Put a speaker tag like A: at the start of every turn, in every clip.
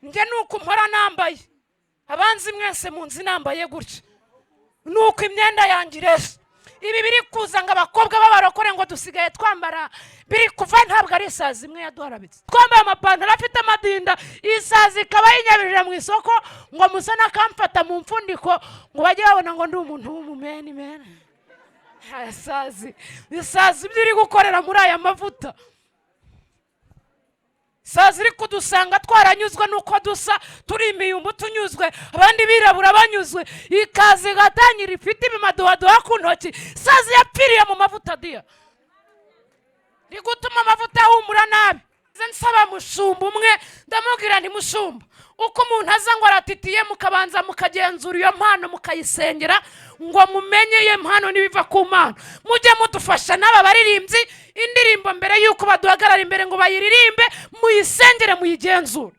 A: njye nuko mpora nambaye, abanzi mwese munzi nambaye gutya, nuko imyenda yanjye ireshya. Ibi biri kuza ngo abakobwa b'abarokore ngo dusigaye twambara, biri kuva ntabwo ari isazi imwe yaduharabitse. Twambaye amapantaro afite amadinda, isazi ikaba yinyabirije mu isoko ngo musa n'akamfata mu mfundiko ngo bajye babona ngo ndi umuntu w'umumeni meni. Isazi ibyo iri gukorera muri aya mavuta. Isazi iri kudusanga twaranyuzwe nuko dusa, turi imiyumbu tunyuzwe, abandi birabura banyuzwe, ikazi gatangira ifite ibimadohadoha ku ntoki. Isazi yapfiriye mu mavuta diya, iri gutuma amavuta ahumura nabi. Nsaba mushumba umwe ndamubwira nti mushumba, uko umuntu aza ngo aratitiye mukabanza mukagenzura iyo mpano mukayisengera ngo mumenye iyo mpano nibiva ku Mana, mujye mudufasha n'aba baririmbyi indirimbo mbere yuko baduhagarara imbere ngo bayiririmbe, muyisengere muyigenzure.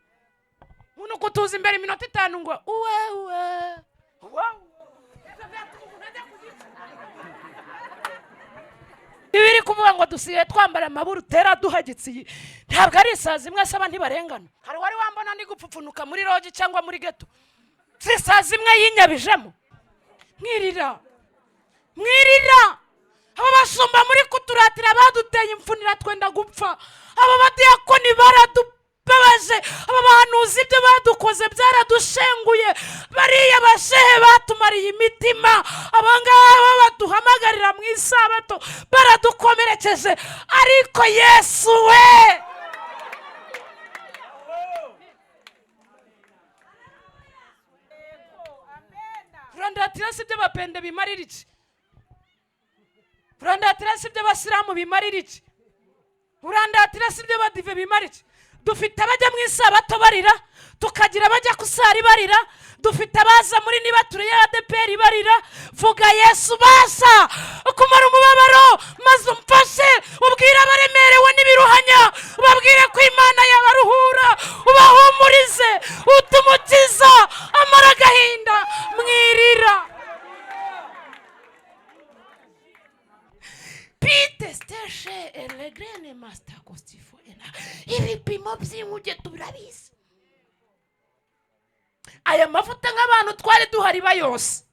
A: Umuntu kutuza imbere iminota 5 ngo uwe ibiri kuvuga ngo dusigaye twambara amaburu tera duhagitse. Ntabwo ari isazi imwe asaba ntibarengana. Hari wari wambona ndi gupfupfunuka muri rogi cyangwa muri geto, si isazi imwe yinyabijemo. Mwirira abo bashumba muri kuturatira baduteye imfunira twenda gupfa, abo badiyakoni baradubabaje, abo bahanuzi ibyo badukoze byaradushenguye, bariya bashehe batumariye imitima, abangaba baduhamagarira mu isabato baradukomerekeje. Ariko Yesu we, urandatira si ibyo bapende bimarira iki? Urandatira si ibyo abasilamu bimarira iki? Urandatira si ibyo badive bimarira iki? Dufite abajya mu isabato barira, tukagira abajya kusari barira, dufite abaza muri nibature ya ADPR barira. Vuga Yesu basa kumara umubabaro, maze umfashe ubwira abaremerewe n'ibiruhanya, ubabwire ko Imana yabaruhura, ubahumurize, utumukiza amara agahinda. Mwirira Pite steshe elegrene master kostifo ena ibipimo by'inguge turabizi. Aya mavuta nk'abantu twari duhari bayose,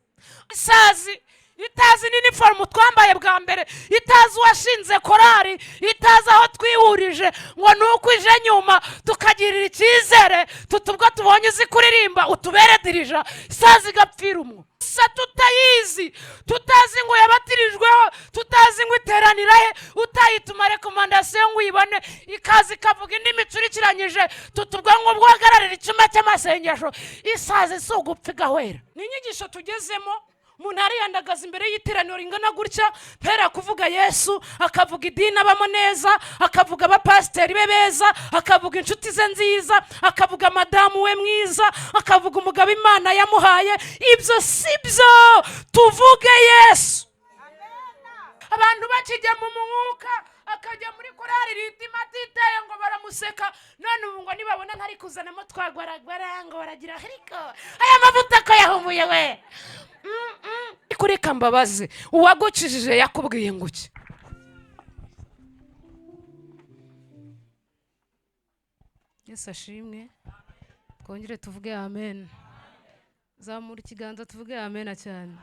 A: isazi itazi n'iniformu twambaye bwa mbere, itazi washinze korari, itazi aho twihurije ngo nuko ije nyuma tukagirira icyizere, tutubwo tubonye uzi kuririmba utubere dirija. Isazi igapfira umwo sa tutayizi, tutazi ngo yabatirijweho, tutazi ngo iteranira he, utayituma rekomandasiyo ngo uyibone, ikazi ikavuga indi micurikiranyije, tutubwo ngo bwagararira icyuma cy'amasengesho. Isazi si ugupfa igahwera. Ni inyigisho tugezemo. Umuntu ariyandagaza imbere y'iteraniro ringana gutya, mpera kuvuga Yesu, akavuga idini abamo neza, akavuga abapasiteri be beza, akavuga inshuti ze nziza, akavuga madamu we mwiza, akavuga umugabo Imana yamuhaye. Ibyo sibyo, tuvuge Yesu. Abantu bakijya mu mwuka, akajya muri korari ritima atitaye ngo baramuseka, none ubu ngo nibabona ntari kuzanamo twagwaragwara ngo baragira ariko aya mavuta ko yahumuye we. Kureka mbabaze, uwagukijije yakubwiye ngo iki? Yesu ashimwe. Twongere tuvuge amen. Zamura ikiganza tuvuge amen cyane.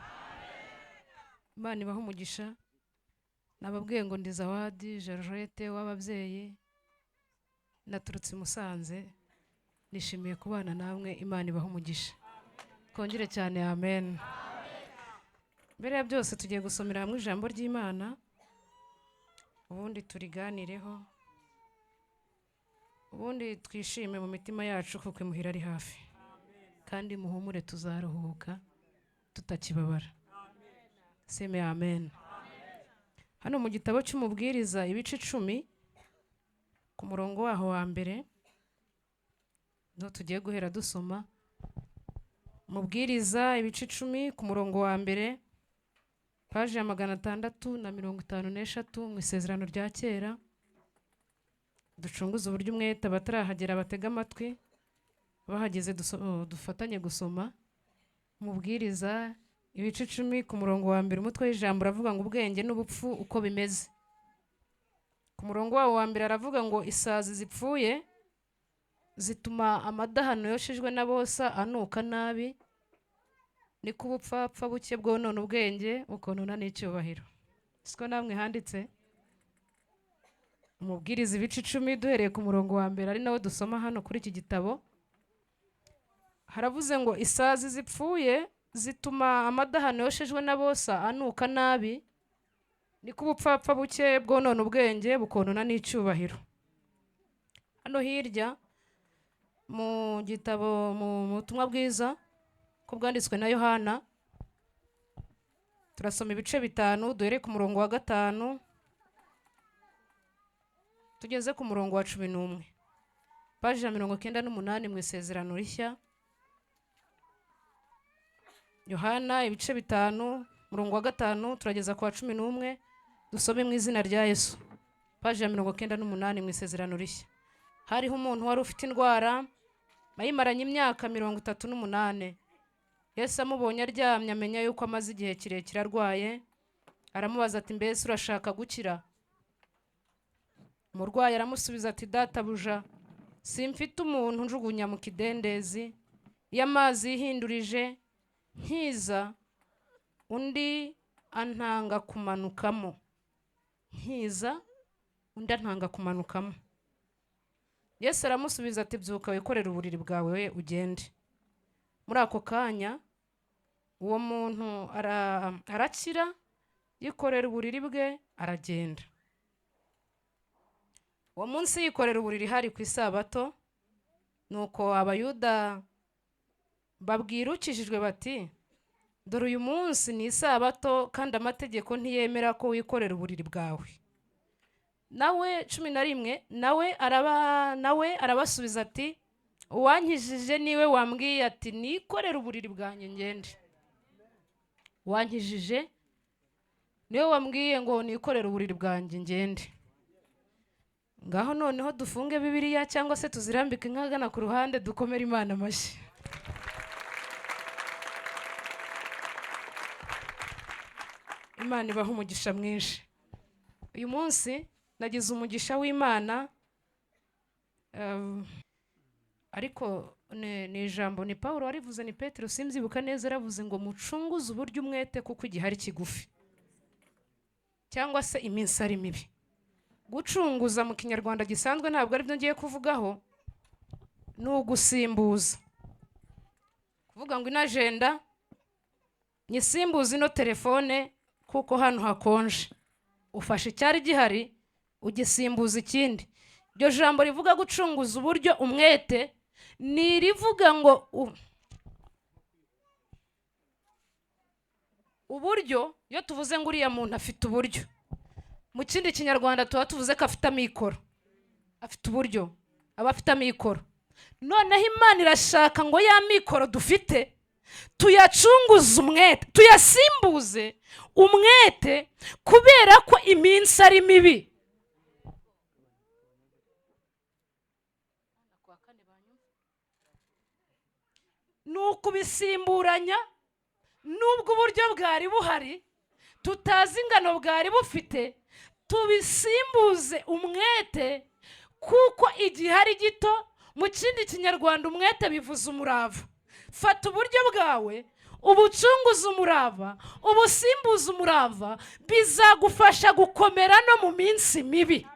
A: Imana ibahe umugisha. Nababwiye ngo ndi Zawadi Georgette w'ababyeyi, naturutse Musanze, nishimiye kubana namwe. Imana ibahe umugisha. Twongere cyane amen. Mbere ya byose tugiye gusomera hamwe ijambo ry'Imana, ubundi turiganireho, ubundi twishime mu mitima yacu kuko imuhira ari hafi, kandi muhumure tuzaruhuka tutakibabara. Seme amen. Hano mu gitabo cy'umubwiriza ibice 10 ku murongo waho wa mbere no tugiye guhera dusoma. Mubwiriza ibice 10 ku murongo wa mbere, paje ya 653 mu isezerano rya kera. Ducunguze uburyo umwete abatarahagera batega amatwi, bahageze dufatanye gusoma. Mubwiriza ibice 10 ku murongo wa mbere, umutwe w'ijambo uravuga ngo ubwenge n'ubupfu uko bimeze. Ku murongo wawo wa mbere aravuga ngo isazi zipfuye zituma amadahano yoshejwe n'abosa anuka nabi, niko ubupfapfa buke bwonona ubwenge bukonona n'icyubahiro. Siko namwe handitse umubwiriza ibice 10 duhereye ku murongo wa mbere ari nawe dusoma hano kuri iki gitabo. Haravuze ngo isazi zipfuye zituma amadahano yoshejwe n'abosa anuka nabi, niko ubupfapfa buke bwonona ubwenge bukonona n'icyubahiro. Hano hirya mu gitabo mu butumwa bwiza ko bwanditswe na Yohana turasoma ibice 5 duhere ku murongo wa 5 tugeze ku murongo wa 11, paji 98 mu Isezerano Rishya. Yohana ibice 5 murongo wa 5 turageza ku wa 11, dusome mu izina rya Yesu. Paji 98 mu Isezerano Rishya. Hariho umuntu wari ufite indwara bayimaranye imyaka 38. Yesu amubonye aryamye amenya yuko amaze igihe kirekire arwaye, aramubaza ati mbese urashaka gukira? Umurwayi aramusubiza ati databuja, simfite umuntu njugunya mu kidendezi, iyo amazi yihindurije nkiza undi antanga kumanukamo. Nkiza undi antanga kumanukamo. Yesu aramusubiza ati byuka wikorere uburiri bwawe we ugende. Muri ako kanya uwo muntu arakira, yikorera uburiri bwe aragenda. Uwo munsi yikorera uburiri hari ku isabato, nuko abayuda babwira ukijijwe bati dore uyu munsi ni isabato kandi amategeko ntiyemera ko wikorera uburiri bwawe. Nawe 11 nawe arabasubiza ati uwankijije niwe wambwiye ati nikorera uburiri bwanjye ngende. Wankijije niwe wambwiye ngo nikorera uburiri bwanjye ngende. Ngaho noneho dufunge Bibiliya cyangwa se tuzirambike nkagana ku ruhande dukomere Imana amashyi. Imana ibaha umugisha mwinshi. Uyu munsi nagize umugisha w'Imana, ariko ni ijambo ni Paulo warivuze, ni Petero simzibuka neza, yaravuze ngo mucunguze uburyo umwete kuko igihe ari kigufi cyangwa se iminsi ari mibi. Gucunguza mu Kinyarwanda gisanzwe ntabwo ari byo ngiye kuvugaho, ni ugusimbuza. Kuvuga ngo ino agenda nyisimbuza ino telefone kuko hano hakonje, ufashe icyari gihari ugisimbuza ikindi. Iryo jambo rivuga gucunguza uburyo umwete ni rivuga ngo uburyo. Iyo tuvuze ngo uriya muntu afite uburyo, mu kindi Kinyarwanda tuba tuvuze ko afite amikoro, afite uburyo, aba afite amikoro. Noneho Imana irashaka ngo ya mikoro dufite tuyacunguze umwete, tuyasimbuze umwete kubera ko iminsi ari mibi. Nuko bisimburanya nubwo uburyo bwari buhari tutazi ingano bwari bufite, tubisimbuze umwete kuko igihe ari gito. Mu kindi Kinyarwanda umwete bivuze umurava. Fata uburyo bwawe ubucunguze umurava, ubusimbuze umurava, bizagufasha gukomera no mu minsi mibi.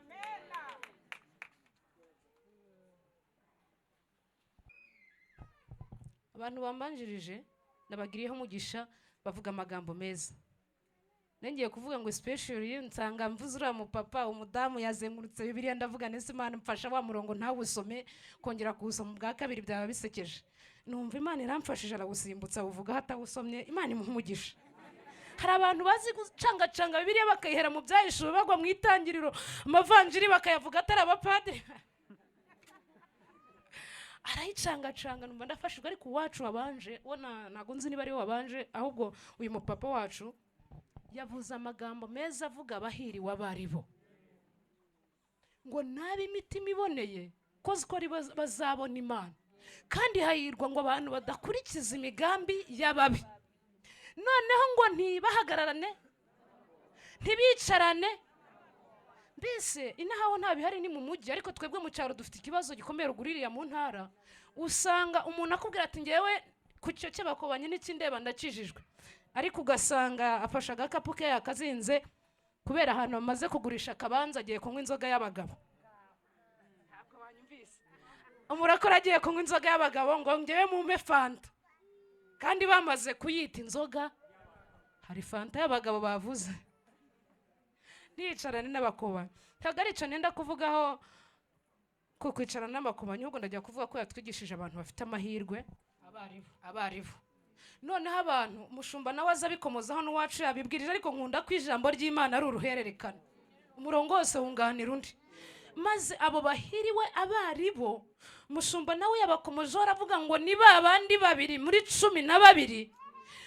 A: Abantu bambanjirije nabagiriyeho umugisha bavuga amagambo meza. Nengeye kuvuga ngo especially nsanga mvuze uriya mupapa umudamu yazengurutse Bibiliya, ndavuga nese Imana mfasha wa murongo ntawusome kongera kuwusoma bwa kabiri byaba bisekeje. Numva Imana iramfashije aragusimbutsa uvuga hatawusomye, Imana imuha umugisha. Hari abantu bazi gucangacanga Bibiliya bakayihera mu byahishwe bagwa mu itangiriro, amavanjiri bakayavuga atari abapadiri. Arayicangacanga numva ndafashijwe, ariko uwacu wabanje wona nago nzi niba ari wabanje, ahubwo uyu mupapa wacu yavuze amagambo meza avuga abahiri wabaribo ngo nabi imitima iboneye ko bazabona Imana, kandi hahirwa ngo abantu badakurikiza imigambi y'ababi. Noneho ngo ntibahagararane, ntibicarane, mbese inahaho nta bihari ni mu mujyi, ariko twebwe mu cyaro dufite ikibazo gikomeye ruguririya mu ntara. Usanga umuntu akubwira ati ngewe ku cyo cy'abakobanye n'ikindeba ndakijijwe, ariko ugasanga afashe agakapu ke yakazinze kubera ahantu bamaze kugurisha akabanza agiye kunywa inzoga y'abagabo. Ntabwo banyumvise. Umurakora agiye kunywa inzoga y'abagabo ngo ngewe mumpe fanta, kandi bamaze kuyita inzoga. Hari fanta y'abagabo bavuze. Nicarane n'abakobanyi, ntabwo ari cyo nenda kuvugaho ko kwicarana n'abakobanyi, ahubwo ndajya kuvuga ko yatwigishije abantu bafite amahirwe, abarivu. Noneho abantu umushumba nawe aza bikomozaho n'uwacu yabibwirije, ariko nkunda ko ijambo ry'Imana ari uruhererekane, umurongo wose wunganira undi. Maze abo bahiriwe abaribo, umushumba nawe yabakomojeho aravuga ngo ni ba bandi babiri muri 12,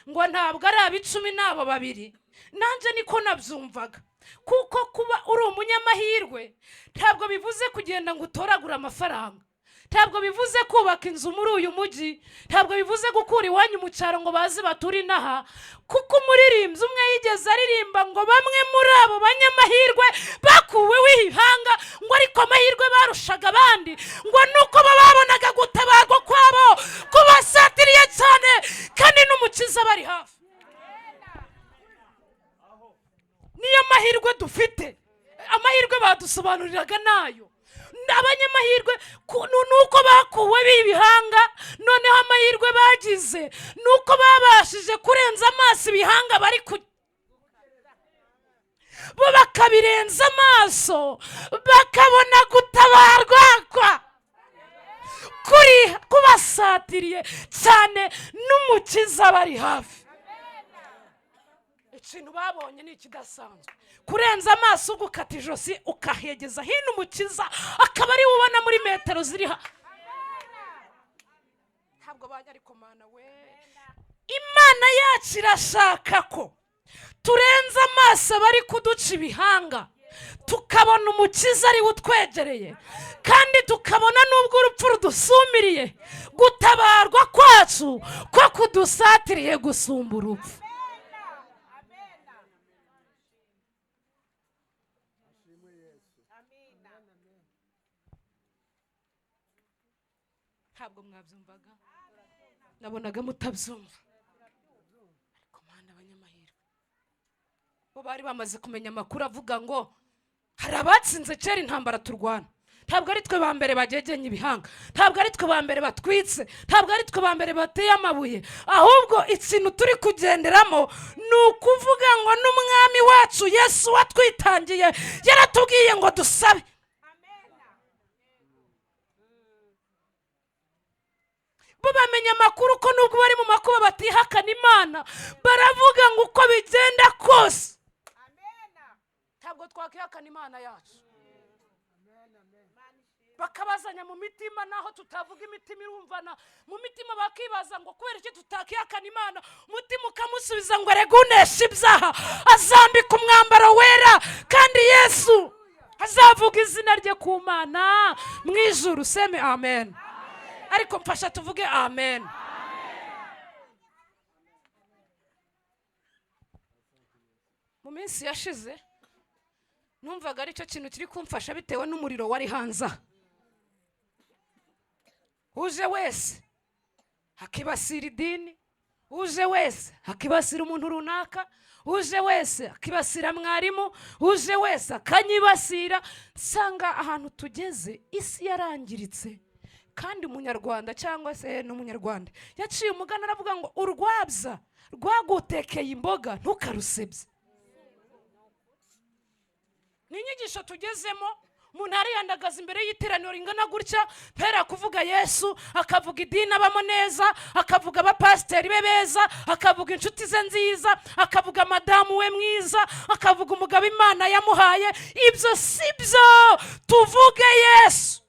A: ngo ntabwo ari ab'icumi n'abo babiri. Nanje niko nabyumvaga, kuko kuba uri umunyamahirwe ntabwo bivuze kugenda ngo utoragura amafaranga, ntabwo bivuze kubaka inzu muri uyu mujyi, ntabwo bivuze gukura iwanyu mu cyaro ngo bazi baturi inaha. Kuko umuririmbyi umwe yigeze aririmba ngo bamwe muri abo banyamahirwe bakuweho ihanga, ngo ariko amahirwe barushaga abandi ngo nuko babonaga gutabarwa kwabo kubasatiriye cyane, kandi n'umukiza bari hafi. Niyo mahirwe dufite, amahirwe badusobanuriraga nayo. Abanyamahirwe nuko bakuwe b'ibihanga, noneho amahirwe bagize nuko babashije kurenza amaso ibihanga bari bo bakabirenza amaso, bakabona gutabarwa kuri kubasatiriye cyane, n'umukiza bari hafi. Ikintu babonye ni ikidasanzwe, kurenza amaso ugukata ijosi ukahegeza hino, umukiza akaba ari ubona muri metero ziri ntabwo bajya. Ariko Mana we, Imana yacu irashaka ko turenza amaso bari kuduca ibihanga, tukabona umukiza ari utwegereye, kandi tukabona n'ubwo urupfu rudusumiriye, gutabarwa kwacu ko kudusatiriye gusumba urupfu. Ntabwo mwabyumvaga, nabonaga mutabyumva. Ariko Mana, abanyamahirwe bo bari bamaze kumenya amakuru avuga ngo hari abatsinze kera intambara turwana. Ntabwo ari twe ba mbere bagegenye ibihanga, ntabwo ari twe ba mbere batwitse, ntabwo ari twe ba mbere bateye amabuye, ahubwo ikintu turi kugenderamo ni ukuvuga ngo n'umwami wacu Yesu watwitangiye yaratubwiye ngo dusabe. Bo bamenya amakuru ko nubwo bari mu makuba batihakana Imana, baravuga ngo uko bigenda kose ntabwo twakihakana Imana yacu. Bakabazanya mu mitima, naho tutavuga imitima irumvana mu mitima, bakibaza ngo kubera iki tutakihakana Imana. Umutima ukamusubiza ngo erega unesha ibyaha azambika umwambaro wera, kandi Yesu azavuga izina rye ku Mana mu ijuru. Seme amen. Ariko mfasha tuvuge amen. Mu minsi yashize numvaga ari cyo kintu kiri kumfasha bitewe n'umuriro wari hanze. Uje wese akibasira idini, uje wese akibasira umuntu runaka, uje wese akibasira mwarimu, uje wese akanyibasira. Nsanga ahantu tugeze isi yarangiritse, kandi umunyarwanda cyangwa se n'umunyarwanda yaciye umugani aravuga ngo urwabya rwagutekeye imboga ntukarusebye. Ni inyigisho tugezemo. Umuntu ariyandagaza imbere y'iteraniro ringana gutya, mpera kuvuga Yesu, akavuga idini abamo neza, akavuga abapasiteri be beza, akavuga inshuti ze nziza, akavuga madamu we mwiza, akavuga umugabo Imana yamuhaye. Ibyo si byo, tuvuge Yesu.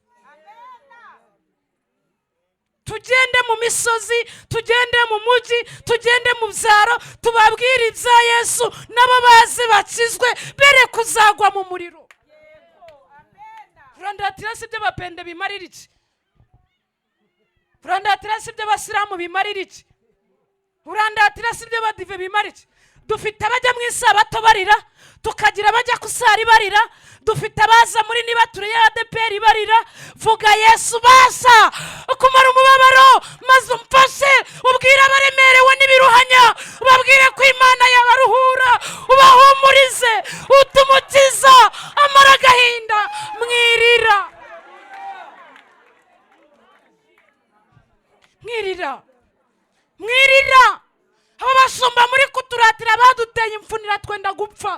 A: Tugende mu misozi, tugende mu mujyi, tugende mu byaro, tubabwire ibya Yesu, nabo bazi bakizwe, bere kuzagwa mu muriro. Urandatira si by'abapende bimarira iki? Urandatira si by'abasilamu bimarira iki? Urandatira si by'abadive bimarira iki? dufite abajya mu isabato barira, tukagira abajya kusari barira, dufite abaza muri nibature ya ADPR barira. Vuga Yesu basa kumara umubabaro, maze umfashe ubwire abaremerewe n'ibiruhanya, ubabwire ko Imana yabaruhura, ubahumurize, utumukiza amara agahinda. Mwirira, mwirira, mwirira. Aba bashumba muri kuturatira baduteye imfunira twenda gupfa,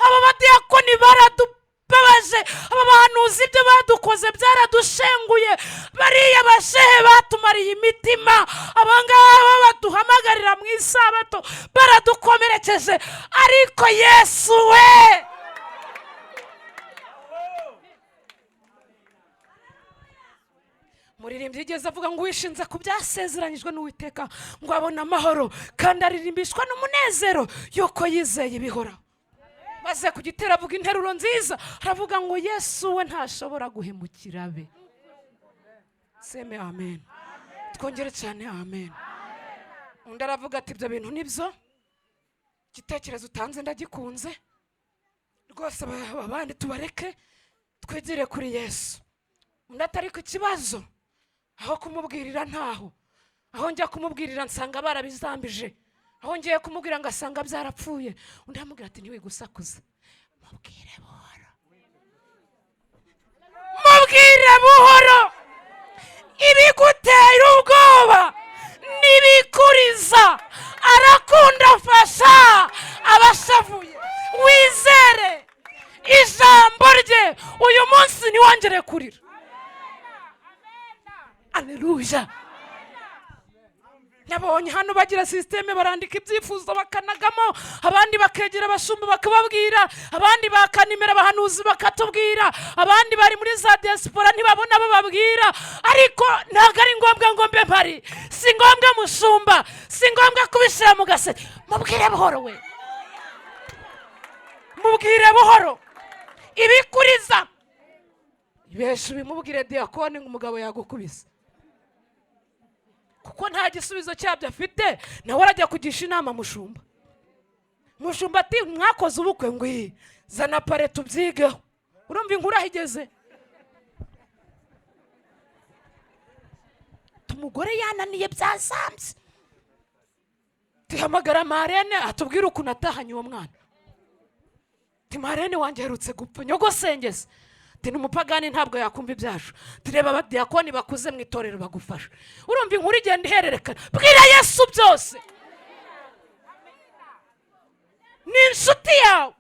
A: aba badiyakoni baradubabaje, aba bahanuzi ibyo badukoze byaradushenguye, bariya bashehe batumariye imitima, abangaba baduhamagarira mu isabato baradukomerekeje. Ariko Yesu we, muririmbyi igeze avuga ngo wishinze ku byasezeranyijwe n'Uwiteka ngo abone amahoro, kandi aririmbishwa n'umunezero yuko yizeye ibihoraho. Maze ku gitero avuga interuro nziza, aravuga ngo Yesu we ntashobora guhemukira be. Seme amen. Twongere cyane amen. Undi aravuga ati ibyo bintu nibyo, igitekerezo utanze ndagikunze rwose, abandi tubareke twigire kuri Yesu. Undi atari ku kibazo, aho kumubwirira ntaho, aho njya kumubwirira nsanga barabizambije, aho ngiye kumubwira ngasanga byarapfuye. Undi amubwira ati ntiwigusakuze, mubwire buhoro, mubwire buhoro. Ibigutera ubwoba n'ibikuriza arakunda, afasha abashavuye. Wizere ijambo rye, uyu munsi ntiwongere kurira. Aleluya. Nabonye hano bagira systeme, barandika ibyifuzo bakanagamo, abandi bakegera abashumba bakababwira, abandi bakanimera abahanuzi bakatubwira, abandi bari muri za diaspora ntibabona abo babwira. Ariko ntabwo ari ngombwa ngo mbe mpari, si ngombwa mushumba, si ngombwa kubishyira mu gase. Mubwire buhoro we, mubwire buhoro. Ibikuriza ibesha bimubwire diakoni ngo umugabo yagukubise, kuko nta gisubizo cyabyo afite. Nawe arajya kugisha inama mushumba. Mushumba ati mwakoze ubukwe, ngo zana pare tubyigeho. Urumva inkuru ahigeze? Umugore yananiye byazambye, tihamagara Marene atubwire ukuntu atahanye uwo mwana. Ti Marene wanjye aherutse gupfa, nyogosengeze. Ti n'umupagani ntabwo yakumva ibyacu, tureba abadiyakoni bakuze mu itorero bagufasha. Urumva inkuru igenda ihererekana. Bwira Yesu byose, ni inshuti yawe,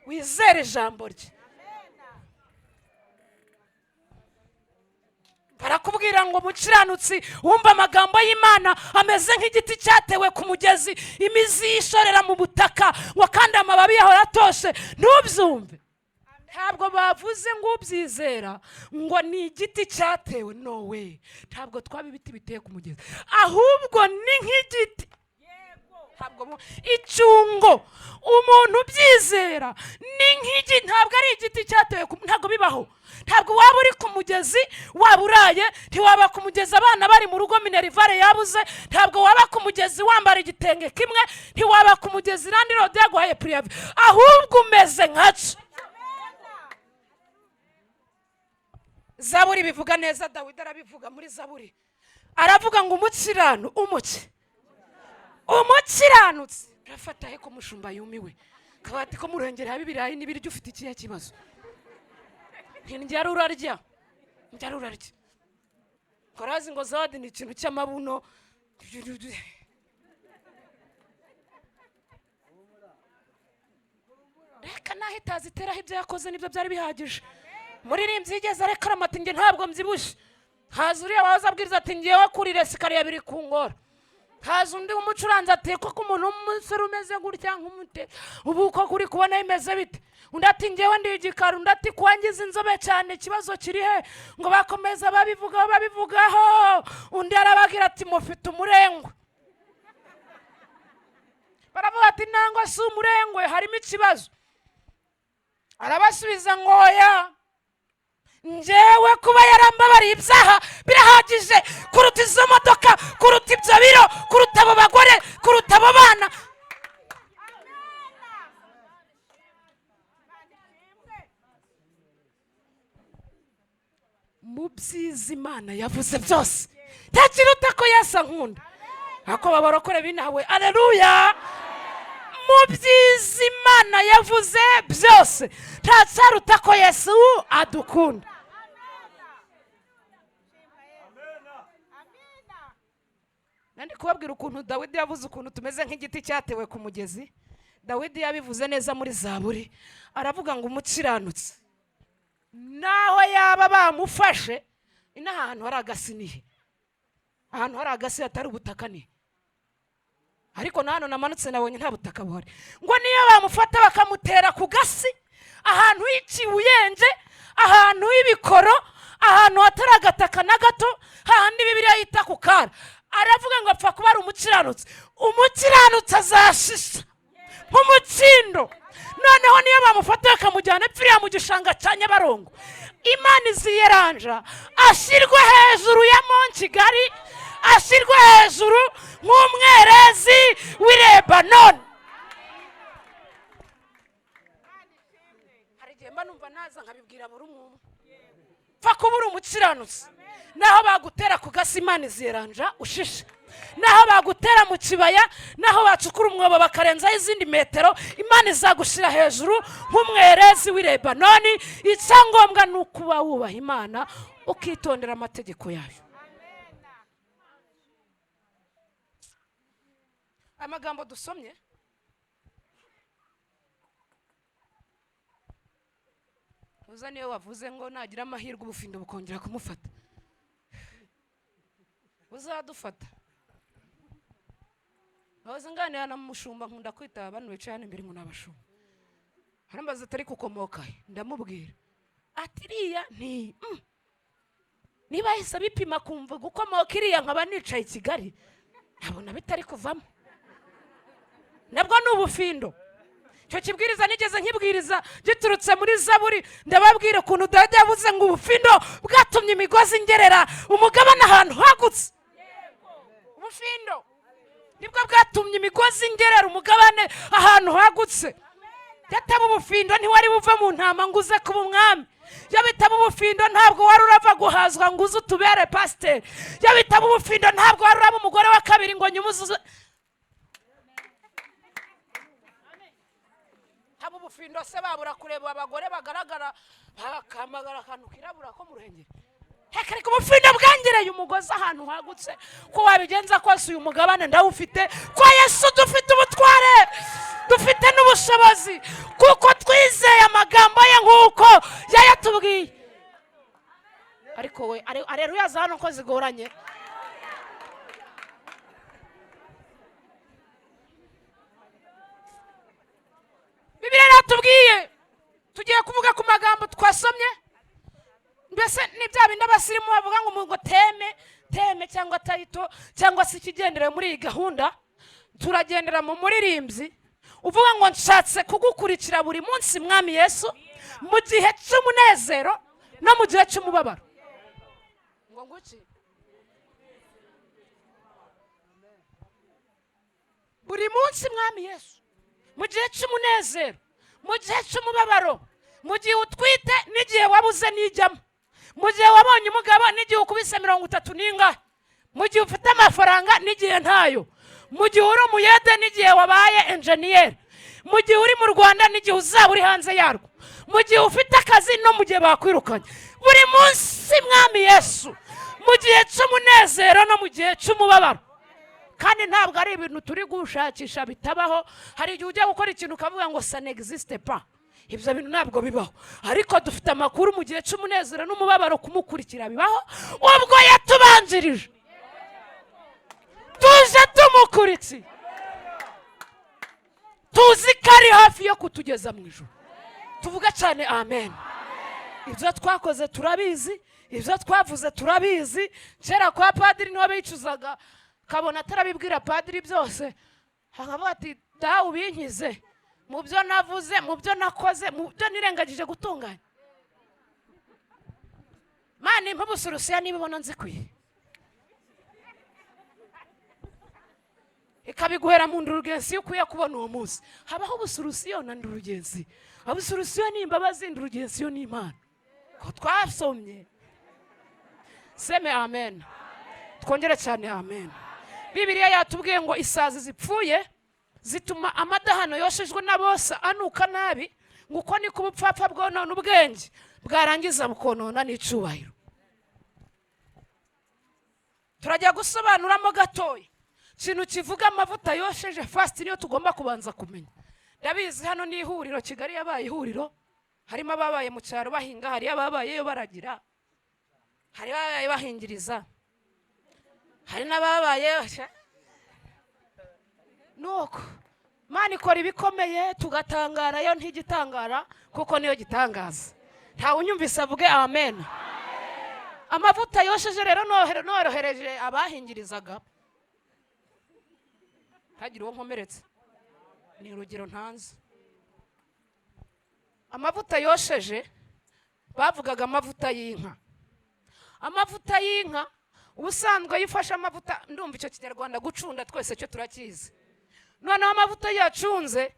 A: wizere ijambo rye. Barakubwira ngo umukiranutsi wumva amagambo y'Imana ameze nk'igiti cyatewe ku mugezi, imizi yishorera mu butaka, ngo kandi amababi yaho atoshe. Ntubyumve, ntabwo bavuze ngo ubyizera ngo ni igiti cyatewe. No way, ntabwo twaba ibiti biteye ku mugezi, ahubwo ni nk'igiti. Ntabwo icyungo, umuntu ubyizera ni nk'igiti, ntabwo ari igiti cyatewe, ntabwo bibaho. Ntabwo waba uri ku mugezi waba uraye, ntiwaba ku mugezi abana bari mu rugo minerivare yabuze, ntabwo waba ku mugezi wambara igitenge kimwe, ntiwaba ku mugezi randi rode yaguhaye prive, ahubwo umeze nkacu. Zaburi bivuga neza, Dawidi arabivuga muri Zaburi, aravuga ngo umukiranutsi arafata he ko mushumba yumiwe, kabati ko murengera Bibiliya n'ibiryo ufite ikihe kibazo. Njya rurarya, korazi ngo zadi ni ikintu cy'amabuno. Reka naho itaziteraho ibyo yakoze nibyo byari bihagije. Muririmbyi yigeze arekarama ati njye ntabwo mbyibushe. Haza uriya waza abwiriza ati ngewe kuri resikariya biri kungora. Haza undi umucuranzi ati koko umuntu w'umusore umeze gutya nk'umute, ubu ko kuri kubona imeze bite? Undi ati ngewe ndi igikara. Undi ati kwangiza inzobe cyane, ikibazo kiri he? Ngo bakomeza babivugaho. Undi arabagira ati mufite umurengwe. Baravuga ati nangwa si umurengwe, harimo ikibazo. Arabasubiza ngo oya, njewe kuba yarambabariye ibyaha birahagije kuruta izo modoka, kuruta ibyo biro, kuruta abo bagore, kuruta abo bana. byiza Imana yavuze byose nta kiruta ko Yesu ankunda ako babarokore binawe aleluya mu byiza Imana yavuze byose nta cyaruta ko Yesu adukunda. Nandi kubabwira ukuntu Dawidi yavuze ukuntu tumeze nk'igiti cyatewe ku mugezi. Dawidi yabivuze neza muri Zaburi aravuga ngo umukiranutsi naho yaba bamufashe ina ahantu hari agasinihe ahantu hari agasi atari ubutaka ni ariko nano namanutse nabonye nta butaka buhari ngo niyo bamufata bakamutera ku gasi ahantu y'ikibuyenje ahantu y'ibikoro ahantu hatari agataka na gato hahandi Bibiliya yita ku kara aravuga ngo apfa kuba ari umukiranutsi azashisha nk'umutsindo noneho niyo bamufata bakamujyana epfiriya mu gishanga cya Nyabarongo Imana iziyeranja ashyirwe hejuru ya Kigali ashyirwe hejuru nk'umwerezi w'i Lebanoni. Hari igihe mba numva naza nkabibwira buri umwe pfa kuba uri umukiranutsi naho bagutera ku gasi Imana iziyeranja ushisha naho bagutera mu kibaya naho bacukura umwobo bakarenzaho izindi metero Imana izagushira hejuru nk'umwerezi w'i Lebanoni. Icyangombwa ni ukuba wubaha Imana ukitondera amategeko yayo. Amagambo dusomye uza niyo wavuze ngo nagira amahirwe ubufindo bukongera kumufata uzadufata. Abaza nganira na mushumba nkunda kwita abantu bicaye hano imbere ngo nabashumba harambaza atari kukomoka ndamubwira atiriya nti niba hisa bipima kumva gukomoka iriya nkaba nicaye i Kigali nabona bitari kuvamo nabwo n'ubufindo. Cyo kibwiriza nigeze nkibwiriza giturutse muri Zaburi ndababwira ukuntu Dawidi yavuze ngo ubufindo bwatumye imigozi ngerera umugabane ahantu hagutse. Ubufindo nibwo bwatumye imigozi ngerera umugabane ahantu hagutse. Yataba ubufindo ntiwari buva mu ntama ngo uze kuba umwami. Yabitaba ubufindo ntabwo wari urava guhazwa ngo uze utubere pasiteri. Yabitaba ubufindo ntabwo wari uraba umugore wa kabiri ngo nyumuze. Haba ubufindo se babura kureba abagore bagaragara bakamagara akantu kirabura ko mu ruhengeri. Hekari ku bufindo bwangereye umugozi ahantu hagutse ko wabigenza kose uyu mugabane ndawufite kwa Yesu dufite ubutware dufite n'ubushobozi kuko twizeye amagambo ye nk'uko yayatubwiye. Ariko we areruya za hano ko zigoranye Bibiliya yatubwiye tugiye kuvuga ku magambo twasomye mbese ni bya bindi abasirimu bavuga ngo teme cyangwa tayito cyangwa se ikigenderewe muri iyi gahunda. Turagendera mu muririmbyi uvuga ngo nshatse kugukurikira buri munsi mwami Yesu mu gihe cy'umunezero no mu gihe cy'umubabaro. Ngo nguki buri munsi mwami Yesu mu gihe cy'umunezero mu gihe cy'umubabaro mu gihe utwite n'igihe wabuze nijyamo mu gihe wabonye umugabo n'igihe ukubise 30 n'inga mu gihe ufite amafaranga n'igihe ntayo mu gihe uri umuyede n'igihe wabaye engineer mu gihe uri mu Rwanda n'igihe uzaba uri hanze yarwo mu gihe ufite akazi no mu gihe bakwirukanye. Buri munsi mwami Yesu mu gihe cy'umunezero no mu gihe cy'umubabaro. Kandi ntabwo ari ibintu turi gushakisha bitabaho. Hari igihe ujya gukora ikintu ukavuga ngo ça n'existe pas. Ibyo bintu ntabwo bibaho ariko dufite amakuru mu gihe cy'umunezero n'umubabaro kumukurikira bibaho ubwo yatubanjirije tuje tumukuritse tuzi ko ari hafi yo kutugeza mu ijuru. Tuvuga cyane amen. Ibyo twakoze turabizi ibyo twavuze turabizi. Kera kwa padiri niwe bicuzaga kabona atarabibwira padiri byose hakavuga ati dawe ubinkize mu byo navuze mu byo nakoze mu byo nirengagije gutunganya. Mani mpabusurusiya nibibona nzikwiye ikabiguhera mu ndurugenzi ukwiye kubona uwo munsi. Habaho ubusurusiyo na ndurugenzi. Abusurusiyo ni imbabazi, ndurugenzi ni Imana ko twasomye seme amen. Twongere cyane amen. Bibiliya yatubwiye ngo isazi zipfuye zituma amadahano yoshejwe n'abose anuka nabi, nguko ni kubupfapfa bwonona ubwenge bwarangiza bukonona n'icubahiro. Turajya gusobanuramo gatoya kintu kivuga amavuta yosheje fast, niyo tugomba kubanza kumenya. Ndabizi hano ni ihuriro, Kigali yabaye ihuriro, harimo ababaye mu cyaro bahinga, hari ababayeyo baragira, hari ababaye bahingiriza, hari n'ababaye nuko Imana ikora ibikomeye tugatangara, yo ntigitangara kuko niyo gitangaza. Nta unyumvise avuge amen. Amavuta yosheje rero norohereje abahingirizaga, hagira uwo nkomeretse, ni urugero ntanze. Amavuta yosheje bavugaga amavuta y'inka. Amavuta y'inka ubusanzwe yifasha amavuta, ndumva icyo Kinyarwanda gucunda twese cyo turakizi. Noneho amavuta yacunze,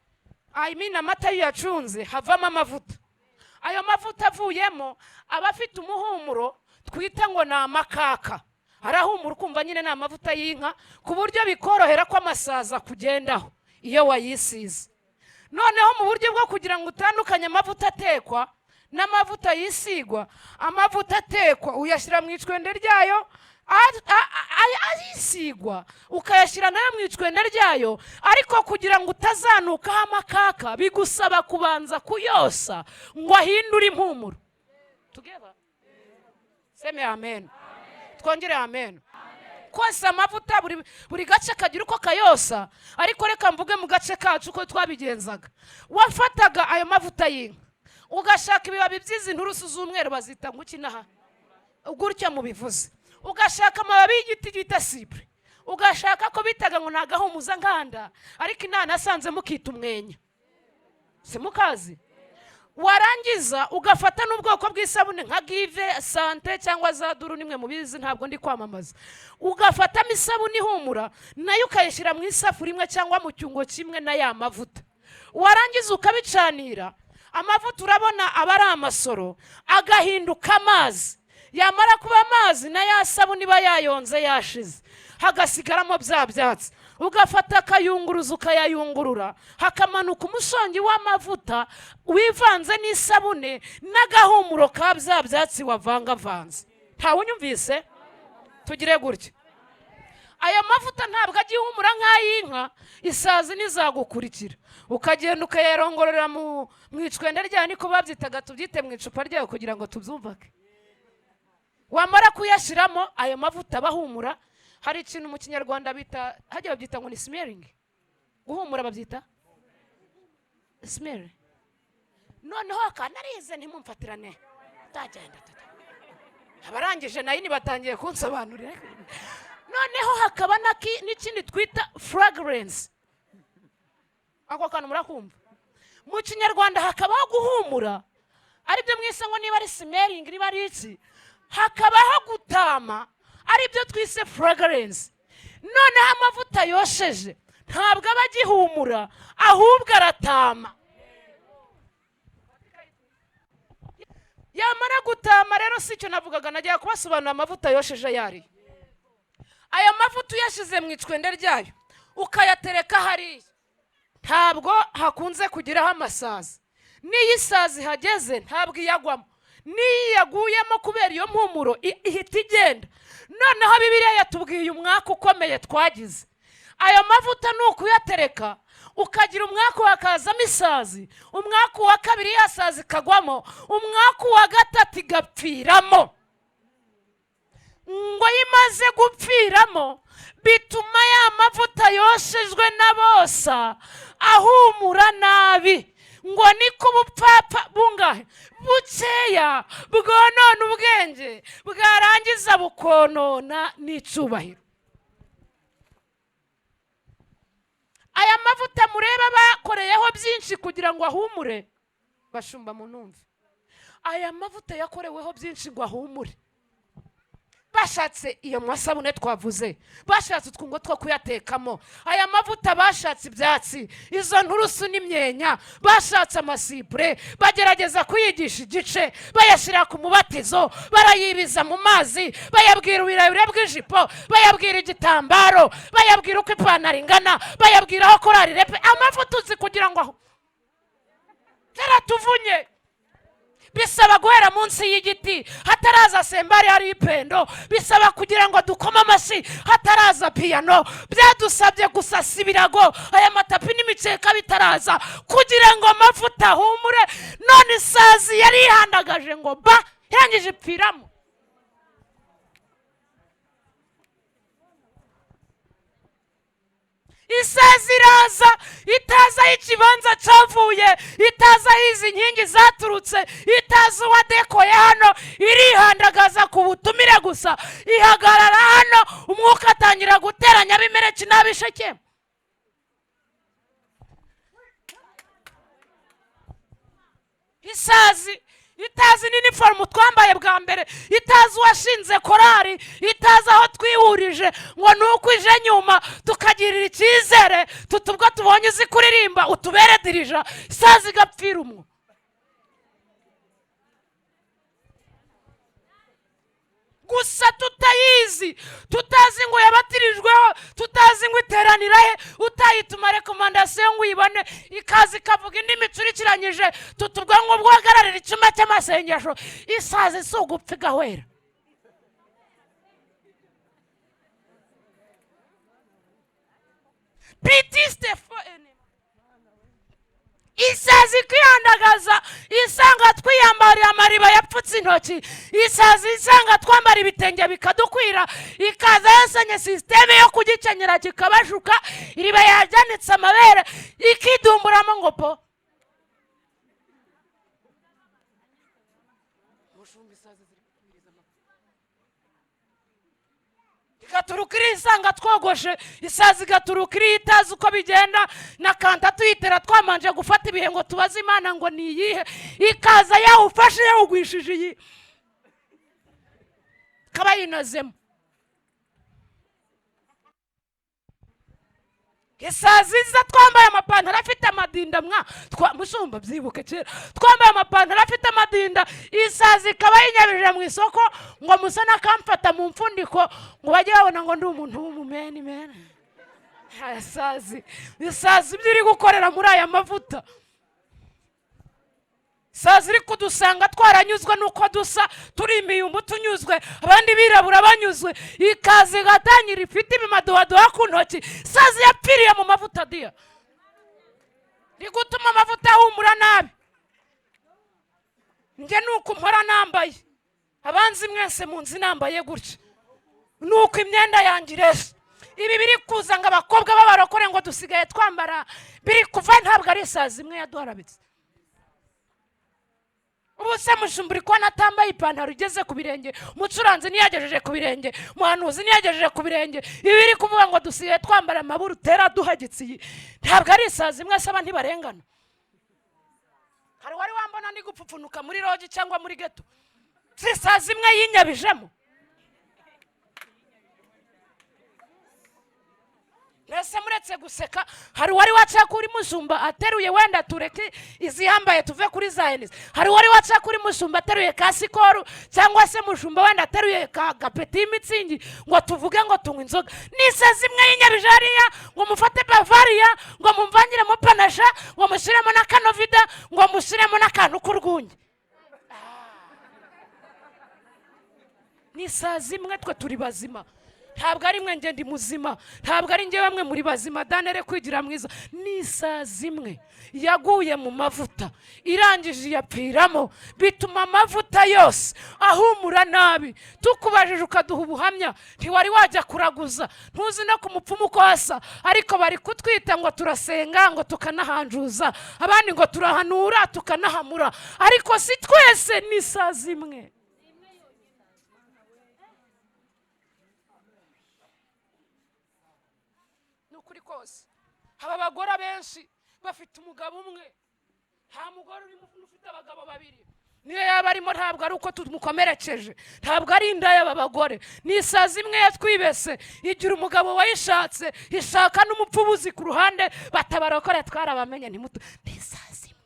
A: amata yacunze havamo amavuta. Ayo mavuta avuyemo aba afite umuhumuro twita ngo ni amakaka. Arahumura ukumva nyine ni amavuta y'inka, ku buryo bikorohera ko amasaza kugendaho iyo wayisize. Noneho mu buryo bwo kugira ngo utandukanye amavuta atekwa n'amavuta yisigwa, amavuta atekwa uyashyira mu icwende ryayo, ayisigwa ukayashyira nayo mu icwende ryayo, ariko kugira ngo utazanukaho amakaka bigusaba kubanza kuyosa ngo ahindure impumuro. Together seme amen. Twongere amen. Kosa amavuta buri gace kagira uko kayosa, ariko reka mvuge mu gace kacu uko twabigenzaga. Wafataga ayo mavuta y'inka ugashaka ibibabi byizi nturusu z'umweru bazita ngo kinaha, gutya mu bivuze, ugashaka amababi y'igiti bita cyprès, ugashaka ko bitaga ngo nagahumuza nkanda, ariko inana asanze mukita umwenya, simukazi. Warangiza ugafata n'ubwoko bw'isabune nka Give Sante cyangwa za Duru, nimwe mubizi ntabwo ndi kwamamaza. Ugafatamo isabune ihumura nayo ukayishyira mu isafuri imwe cyangwa mu cyungo kimwe na ya mavuta. Warangiza ukabicanira, amavuta urabona aba ari amasoro agahinduka amazi. Yamara kuba amazi na ya sabune iba yayonze yashize, hagasigaramo bya byatsi. Ugafata akayunguruza ukayayungurura, hakamanuka umushongi w'amavuta wivanze n'isabune n'agahumuro ka bya byatsi wavangavanze. Nta unyumvise? Tugire gutya. Aya mavuta ntabwo agihumura nk'ay'inka, isazi nizagukurikira ukagenda ukayarongorera mu icwende ryayo, niko babyitaga, tubyite mu icupa ryayo kugira ngo tubyumvake. Wamara kuyashyiramo ayo mavuta bahumura, hari ikintu mu Kinyarwanda bita, hajya babyita ngo ni smelling. Guhumura babyita smell. Noneho akanarize ntimumfatirane, ndagenda abarangije nayo nibatangiye kunsobanurira. Noneho hakaba n'ikindi twita fragrance. Ako kantu murakumva? Mu Kinyarwanda hakabaho guhumura, aribyo mwise ngo niba ari smelling niba ari iki, hakabaho gutama, aribyo twise fragrance. Noneho amavuta yosheje ntabwo aba agihumura, ahubwo aratama. Yamara gutama rero si cyo navugaga, nagiye kubasobanura amavuta yosheje yari. Aya mavuta uyashize mu icwende ryayo ukayatereka hariya, ntabwo hakunze kugiraho amasazi. N'iyo isazi hageze ntabwo iyagwamo, n'iyo yaguyemo kubera iyo mpumuro ihita igenda. Noneho Bibiliya yatubwiye umwaka ukomeye twagize. Ayo mavuta ni ukuyatereka ukagira umwaka wakazamo isazi, umwaka wa kabiri yasazi kagwamo, umwaka wa gatatu igapfiramo. Ngo yimaze gupfiramo bituma ya mavuta yoshejwe na bosa ahumura nabi. Ngo niko ubupfapfa bungahe bukeya bwonona ubwenge bwarangiza bukonona n'icubahiro. Aya mavuta mureba bakoreyeho byinshi kugira ngo ahumure, bashumba munumve, aya mavuta yakoreweho byinshi ngo ahumure. bashatse iyo masabune twavuze, bashatse utwungo two kuyatekamo, aya mavuta bashatse ibyatsi, izo nturusu n'imyenya, bashatse amasipure, bagerageza kuyigisha igice, bayashyira ku mubatizo, barayibiza mu mazi, bayabwira uburebure bw'ijipo, bayabwira igitambaro, bayabwira uko ipantaro ingana, bayabwira aho korari repe, amavuta uzi kugira ngo aho yaratuvunye. Bisaba guhera munsi y'igiti hataraza sembari hari ipendo, bisaba kugira ngo dukome amashyi hataraza piyano, byadusabye gusasa ibirago, aya matapi n'imikeka bitaraza, kugira ngo amavuta ahumure. None isazi yari yihandagaje ngo ba irangije ipfiramo. Isazi iraza itazi aho ikibanza cyavuye, itazi aho izi nkingi zaturutse, itazi uwadekoye hano, irihandagaza ku butumire gusa, ihagarara hano, umwuka atangira guteranya abimeleki n'abishekemu. Isazi itazi n'iniforume twambaye bwa mbere, itazi uwashinze korari, itazi aho twihurije, ngo ni uko ije nyuma tukagirira icyizere tutubwo tubonye uzi kuririmba utubere dirija, isazi igapfira umwo. Gusa tutayizi, tutazi ngo yabatirijweho, tutazi ngo iteranira he, utayituma rekomandasiyo ngo uyibone, ikaza ikavuga indimi icurikiranyije, tutubwo ngo bwagararira icyuma cy'amasengesho. Isazi si ugupfa igahwera. Pitistefo isazi kwihandagaza, isanga twiyambariye amariba yapfutse intoki, isazi isanga twambara ibitenge bikadukwira, ikaza yasenye sisiteme yo kugikenyera kikabashuka, iriba yajyanitse amabere ikidumburamo ngo po. Igaturuka iri isanga twogoshe, isazi igaturuka iri itazi uko bigenda, na kanta tuyitera twamanje gufata ibihe ngo tubaze Imana ngo ni iyihe, ikaza yawufashe yawugwishije iyi kaba yinozemo. Isazi iza twambaye amapantaro afite amadinda, mushumba byibuke kera twambaye amapantaro afite amadinda, isazi ikaba yinyabije mu isoko ngo musa nakamfata mu mfundiko ngo bajye babona ngo ndi umuntu w'umumeni mene. Isazi ibyo iri gukorera muri aya mavuta. Isazi iri kudusanga twaranyuzwe nuko dusa, turi imiyumbu tunyuzwe, abandi birabura banyuzwe, ikazi igatangira ifite ibimadowadowa ku ntoki. Isazi yapfiriye mu mavuta diya, iri gutuma amavuta ahumura nabi. Njye nuko mpora nambaye, abanzi mwese munzi nambaye gutya, nuko imyenda yanjye ireshya. Ibi biri kuza ngo abakobwa b'abarokore ngo dusigaye twambara, biri kuva ntabwo ari isazi imwe yaduharabitse. Ubu se mushumburi ko natambaye ipantaro igeze ku birenge, umucuranzi niyagejeje ku birenge, muhanuzi niyagejeje ku birenge, ibi biri kuvuga ngo dusigaye twambara amaburu utera duhagitse iyi, ntabwo ari isazi imwe, saba ntibarengana. Hari wari wambona ndi gupfupfunuka muri rogi cyangwa muri geto, si isazi imwe yinyabijemo. Mbese muretse guseka, hari wari waca kuri mushumba ateruye, wenda tureke izihambaye tuve kuri zayenezi, hari wari waca kuri mushumba ateruye kasikoru, cyangwa se mushumba wenda ateruye gapeti y'Mitsingi, ngo tuvuge ngo tunywa inzoga. N'isazi imwe y'inyabije hariya, ngo mufate bavariya, ngo mumvangiremo panasha, ngo mushyiremo n'akanovida, ngo mushyiremo n'akantu k'urwunge. N'isazi imwe, twe turi bazima. Ntabwo ari mwe ngende muzima, ntabwo ari njye bamwe muri bazima danere kwigira mwiza. N'isazi imwe yaguye mu mavuta, irangije yapfiramo, bituma amavuta yose ahumura nabi. Tukubajije ukaduha ubuhamya, ntiwari wajya kuraguza, ntuzi no ku mupfumu uko hasa, ariko bari kutwita ngo turasenga, ngo tukanahanjuza, abandi ngo turahanura tukanahamura, ariko si twese. N'isazi imwe. Aba bagore benshi bafite umugabo umwe, nta mugore uri ufite abagabo babiri. niyo yaba arimo ntabwo ari uko tumukomerekeje, ntabwo ari inda y'aba bagore, ni isazi imwe yatwibese igira umugabo wayishatse, ishaka n'umupfubuzi ku ruhande, batabarokore twarabamenye ntimuto, ni isazi imwe.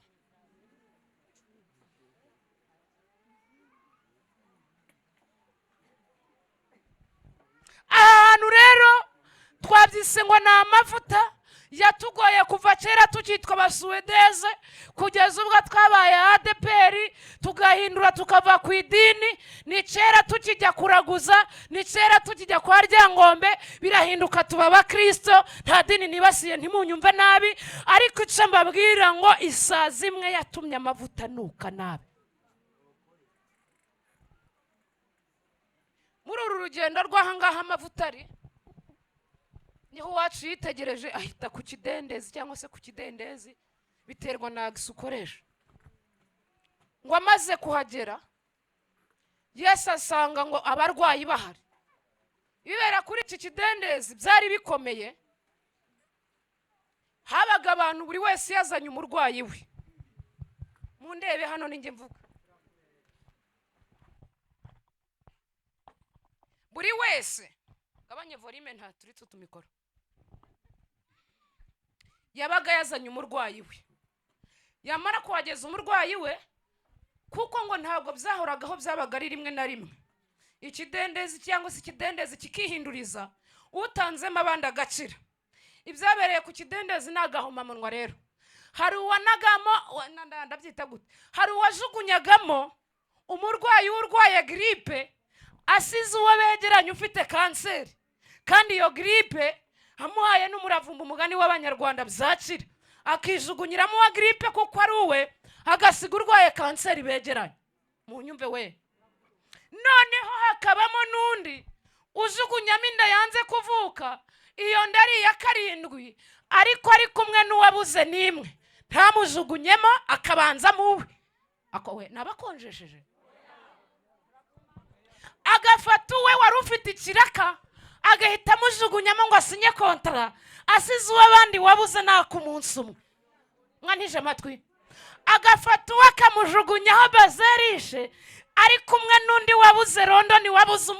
A: Ahantu rero twabyise ngo ni amavuta yatugoye kuva kera tukitwa abasuwedeze kugeza ubwo twabaye ADPR tugahindura tukava ku idini. Ni kera tukijya kuraguza, ni kera tukijya kwa Ryangombe, birahinduka tuba abakristo. Nta dini nibasiye ntimunyumve nabi, ariko icyo mbabwira ngo isazi imwe yatumye amavuta nuka nabi. Muri uru rugendo rw'ahangaha amavuta ari niho wacu yitegereje ahita ku kidendezi cyangwa se ku kidendezi, biterwa na agisi ukoresha. Ngo amaze kuhagera Yesu asanga ngo abarwayi bahari. Ibera kuri iki kidendezi byari bikomeye, habaga abantu buri wese yazanye umurwayi we. Mu ndebe hano ninjye mvuga, buri wese gabanye volume nta turi tutumikoro, yabaga yazanye umurwayi we. Yamara kuhageza umurwayi we, kuko ngo ntabwo byahoragaho, byabaga ari rimwe na rimwe, ikidendezi cyangwa se ikidendezi kikihinduriza utanzemo abandi agacira. Ibyabereye ku kidendezi ni agahomamunwa rero. Hari uwanagamo, ndabyita gute, hari uwajugunyagamo umurwayi urwaye gripe asize uwo begeranye ufite kanseri, kandi iyo gripe amuhaye n'umuravumba, umugani w'Abanyarwanda, byakira, akijugunyiramo wa gripe kuko ari uwe, agasiga urwaye kanseri begeranye. Mu nyumve we. Noneho hakabamo n'undi ujugunyamo inda yanze kuvuka, iyo nda ari iya 7, ariko ari kumwe n'uwabuze n'imwe, ntamujugunyemo, akabanza muwe. Ako we nabakonjesheje. Agafata uwe wari ufite ikiraka, agahita amujugunyamo ngo asinye kontara, asize uw'abandi wabuze nta ku munsi umwe. Mwanije amatwi. Agafata uwe akamujugunyaho bazerishe, ari kumwe n'undi wabuze rondo, ni wabuze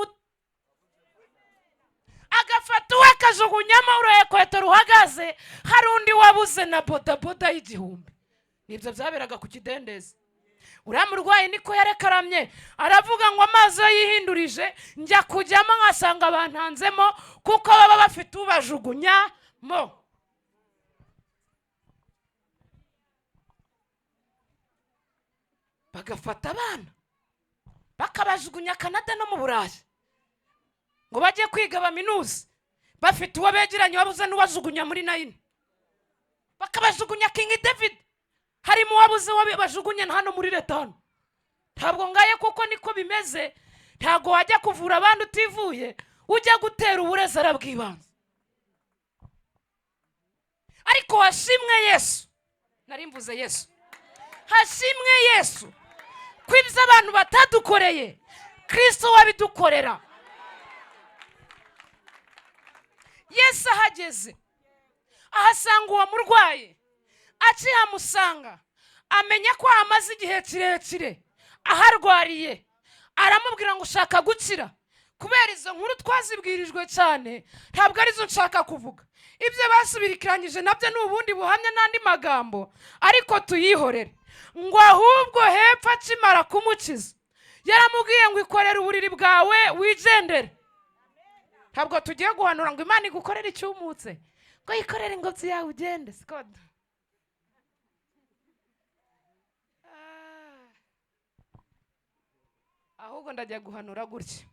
A: agafata uwe akajugunyamo urukweto ruhagaze, hari undi wabuze na bodaboda y'igihumbi. Nibyo byaberaga ku kidendezi. Uriya murwayi niko yarekaramye, aravuga ngo amazi yihindurije, njya kujyamo nkasanga bantanzemo, kuko baba bafite ubajugunyamo. Bagafata abana bakabajugunya Canada no mu Burayi ngo bajye kwiga baminuza, bafite uwo begeranye wabuze n'uwajugunya muri 9, bakabajugunya King David, harimo wabuze bajugunye hano muri Letano. Ntabwo ngaye kuko niko bimeze, ntabwo wajya kuvura abandi utivuye, ujya gutera uburezara bw'ibanze. Ariko hashimwe Yesu, narimvuze Yesu, hashimwe Yesu kwibza abantu batadukoreye, Kristo wabidukorera. Yesu ahageze ahasanga uwo murwayi, akihamusanga amenya ko amaze igihe kirekire aharwariye, aramubwira ngo ushaka gukira. Kubera izo nkuru twazibwirijwe cyane, ntabwo arizo nshaka kuvuga. Ibyo basubirikiranyije nabyo ni ubundi buhamya n'andi magambo, ariko tuyihorere. Ngo ahubwo hepfo akimara kumukiza, yaramubwiye ngo ikorere uburiri bwawe wigendere. Ntabwo tugiye guhanura ngo Imana igukorere icyumutse, ngo yikorere ingobyi yawe ugende. Sikoda. Ahubwo ndajya guhanura gutya,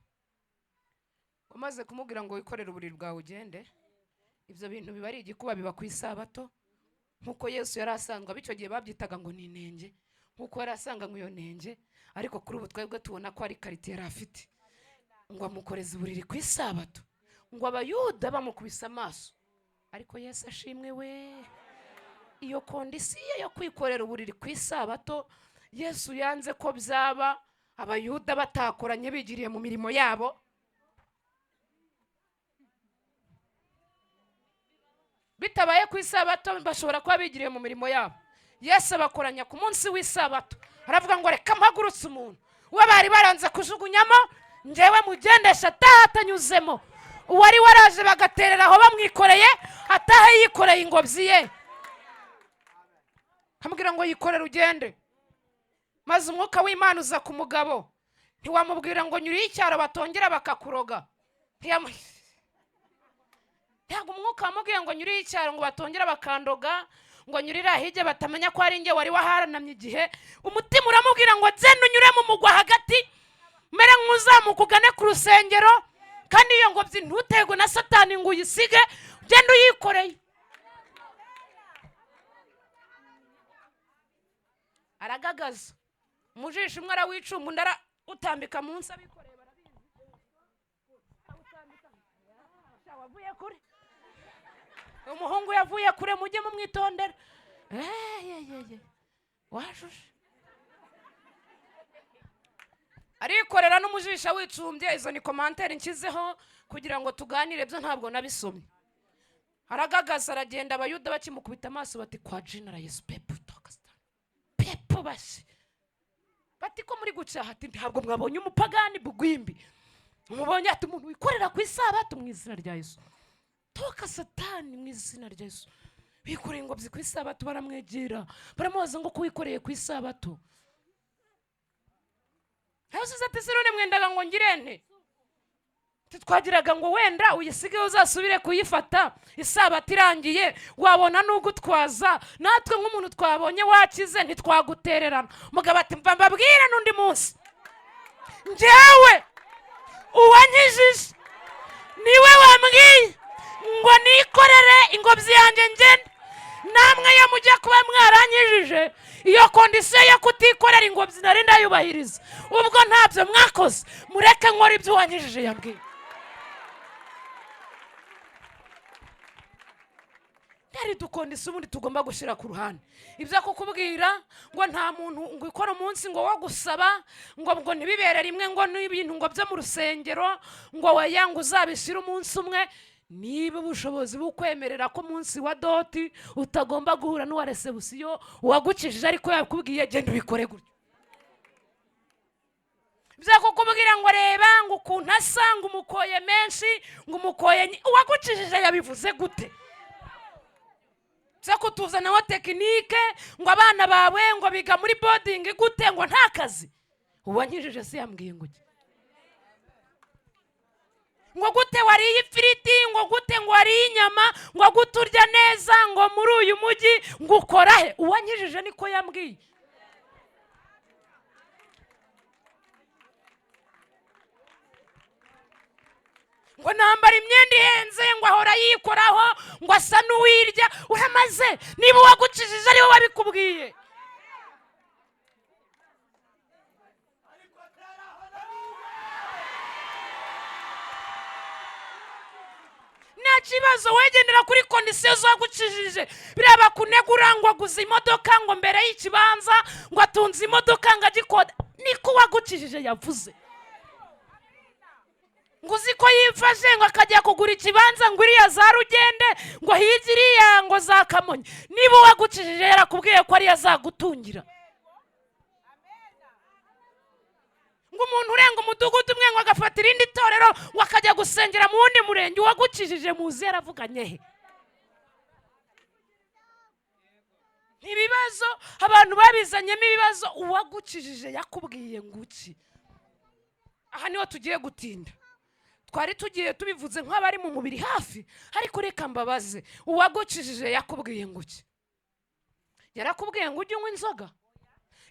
A: umaze kumubwira ngo wikorere uburiri bwawe ugende, ibyo bintu biba ari igikuba, biba ku isabato, nkuko Yesu yari asanzwe. Ab'icyo gihe babyitaga ngo ni inenge, nkuko yari asanga ngo iyo nenge, ariko kuri ubu twebwe tubona ko ari karite yari afite, ngo amukoreze uburiri ku isabato, ngo Abayuda bamukubise amaso. Ariko Yesu ashimwe we, iyo kondisiyo yo kwikorera uburiri ku isabato Yesu yanze ko byaba, Abayuda batakoranye bigiriye mu mirimo yabo. Bitabaye ku isabato bashobora kuba bigiriye mu mirimo yabo. Yesu abakoranya ku munsi w'isabato, aravuga ngo reka mpagurutse umuntu uwo bari baranze kujugunyamo, njyewe mugendesha ataha atanyuzemo. Uwari waraje bagaterera aho bamwikoreye ataha yikoreye ingobyi ye, amubwira ngo yikorere ugende. Maze umwuka w'Imana uza ku mugabo, ntiwamubwira ngo nyuriye icyaro batongera bakakuroga. Ntabwo umwuka wamubwiye ngo nyuriye icyaro ngo batongera bakandoga, ngo nyurire ahijye batamenya ko ari njye wari waharanamye igihe. Umutima uramubwira ngo genda unyure mu mugwa hagati, mere nk'uzamuka ugane ku rusengero, kandi iyo ngobyi ntutegwe na Satani ngo uyisige, ugenda uyikoreye. Aragagaza umujisho umwe arawicumba, undi arawutambika munsi, abikoreye barabizi. Wavuye kure, umuhungu yavuye kure, mujye mumwitondera. Wajuje arikorera n'umujisha wicumbye. Izo ni komantere nshyizeho kugira ngo tuganire, byo ntabwo nabisomye. Aragagaza aragenda, abayuda bakimukubita amaso bati kwa General Yesu pepo tokasta pepo basi, bati ko muri gucaha, ati ntabwo mwabonye umupagani bugwimbi, mubonye ati umuntu wikorera ku isabato mu izina rya Yesu. Toka Satani mu izina rya Yesu. Bikoreye ingobyi ku isabato, baramwegera baramubaza ngo kuwikoreye ku isabato. Yesu ati none mwendaga ngo ngirente, twagiraga ngo wenda uyisige uzasubire kuyifata isabato irangiye, wabona n'ugutwaza, natwe nk'umuntu twabonye wakize ntitwagutererana. Mugabo ati mva mbabwire n'undi munsi, njyewe uwanyijije niwe wambwiye ngo nikorere ingobyi yanjye ngende. Namwe iyo mujya kuba mwaranyijije, iyo kondisiyo yo kutikorera ingobyi nari ndayubahiriza. Ubwo ntabyo mwakoze, mureke nkora ibyo uwanyijije yambwiye. Dari dukondisiyo ubundi tugomba gushyira ku ruhande. Ibyo kukubwira ngo nta muntu ngo ikora umunsi ngo wo gusaba, ngo ntibibere rimwe, ngo n'ibintu ngo byo mu rusengero, ngo weya ngo uzabishyire umunsi umwe. Niba ubushobozi bukwemerera ko munsi wa doti utagomba guhura n'uwa resebusiyo uwagukijije ariko yakubwiye genda ubikore gutyo. Bya kukubwira ngo reba ngo ukuntu asa, ngo umukoye menshi, ngo umukoye uwagukijije yabivuze gute? Bya kutuzanaho tekinike ngo abana bawe ngo biga muri boarding gute, ngo nta kazi. Uwanyijije se yambwiye ngo ngo gute wariye ifiriti, ngo gute ngo wariye inyama, ngo gute urya neza, ngo muri uyu mujyi ngo ukora he? Uwanyijije niko yambwiye. Ngo nambara imyenda ihenze, ngo ahora yikoraho, ngo asa n'uwirya. Uramaze, niba uwagukijije ariwe wabikubwiye. Nta kibazo, wegendera kuri kondisiyo zagukijije. Biraba kunegura ngo aguze imodoka, ngo mbere y'ikibanza ngo atunze imodoka ngo agikoda. Niko wagukijije yavuze. Ngo uzi ko yifashe ngo akajya kugura ikibanza ngo iriya za Rugende, ngo hirya iriya ngo za Kamonyi. Niba wagukijije yarakubwiye ko ariyo azagutungira. Ngo umuntu urenga umudugudu umwe ngo agafata irindi torero ngo akajya gusengera mu wundi murenge, uwagukijije muzi yaravuganye he? Ibibazo abantu babizanyemo ibibazo, uwagukijije yakubwiye nguki. Aha niho tugiye gutinda. Twari tugiye tubivuze nk'abari mu mubiri hafi, ariko reka mbabaze, uwagukijije yakubwiye nguki? Yarakubwiye ngo ujye unywa inzoga?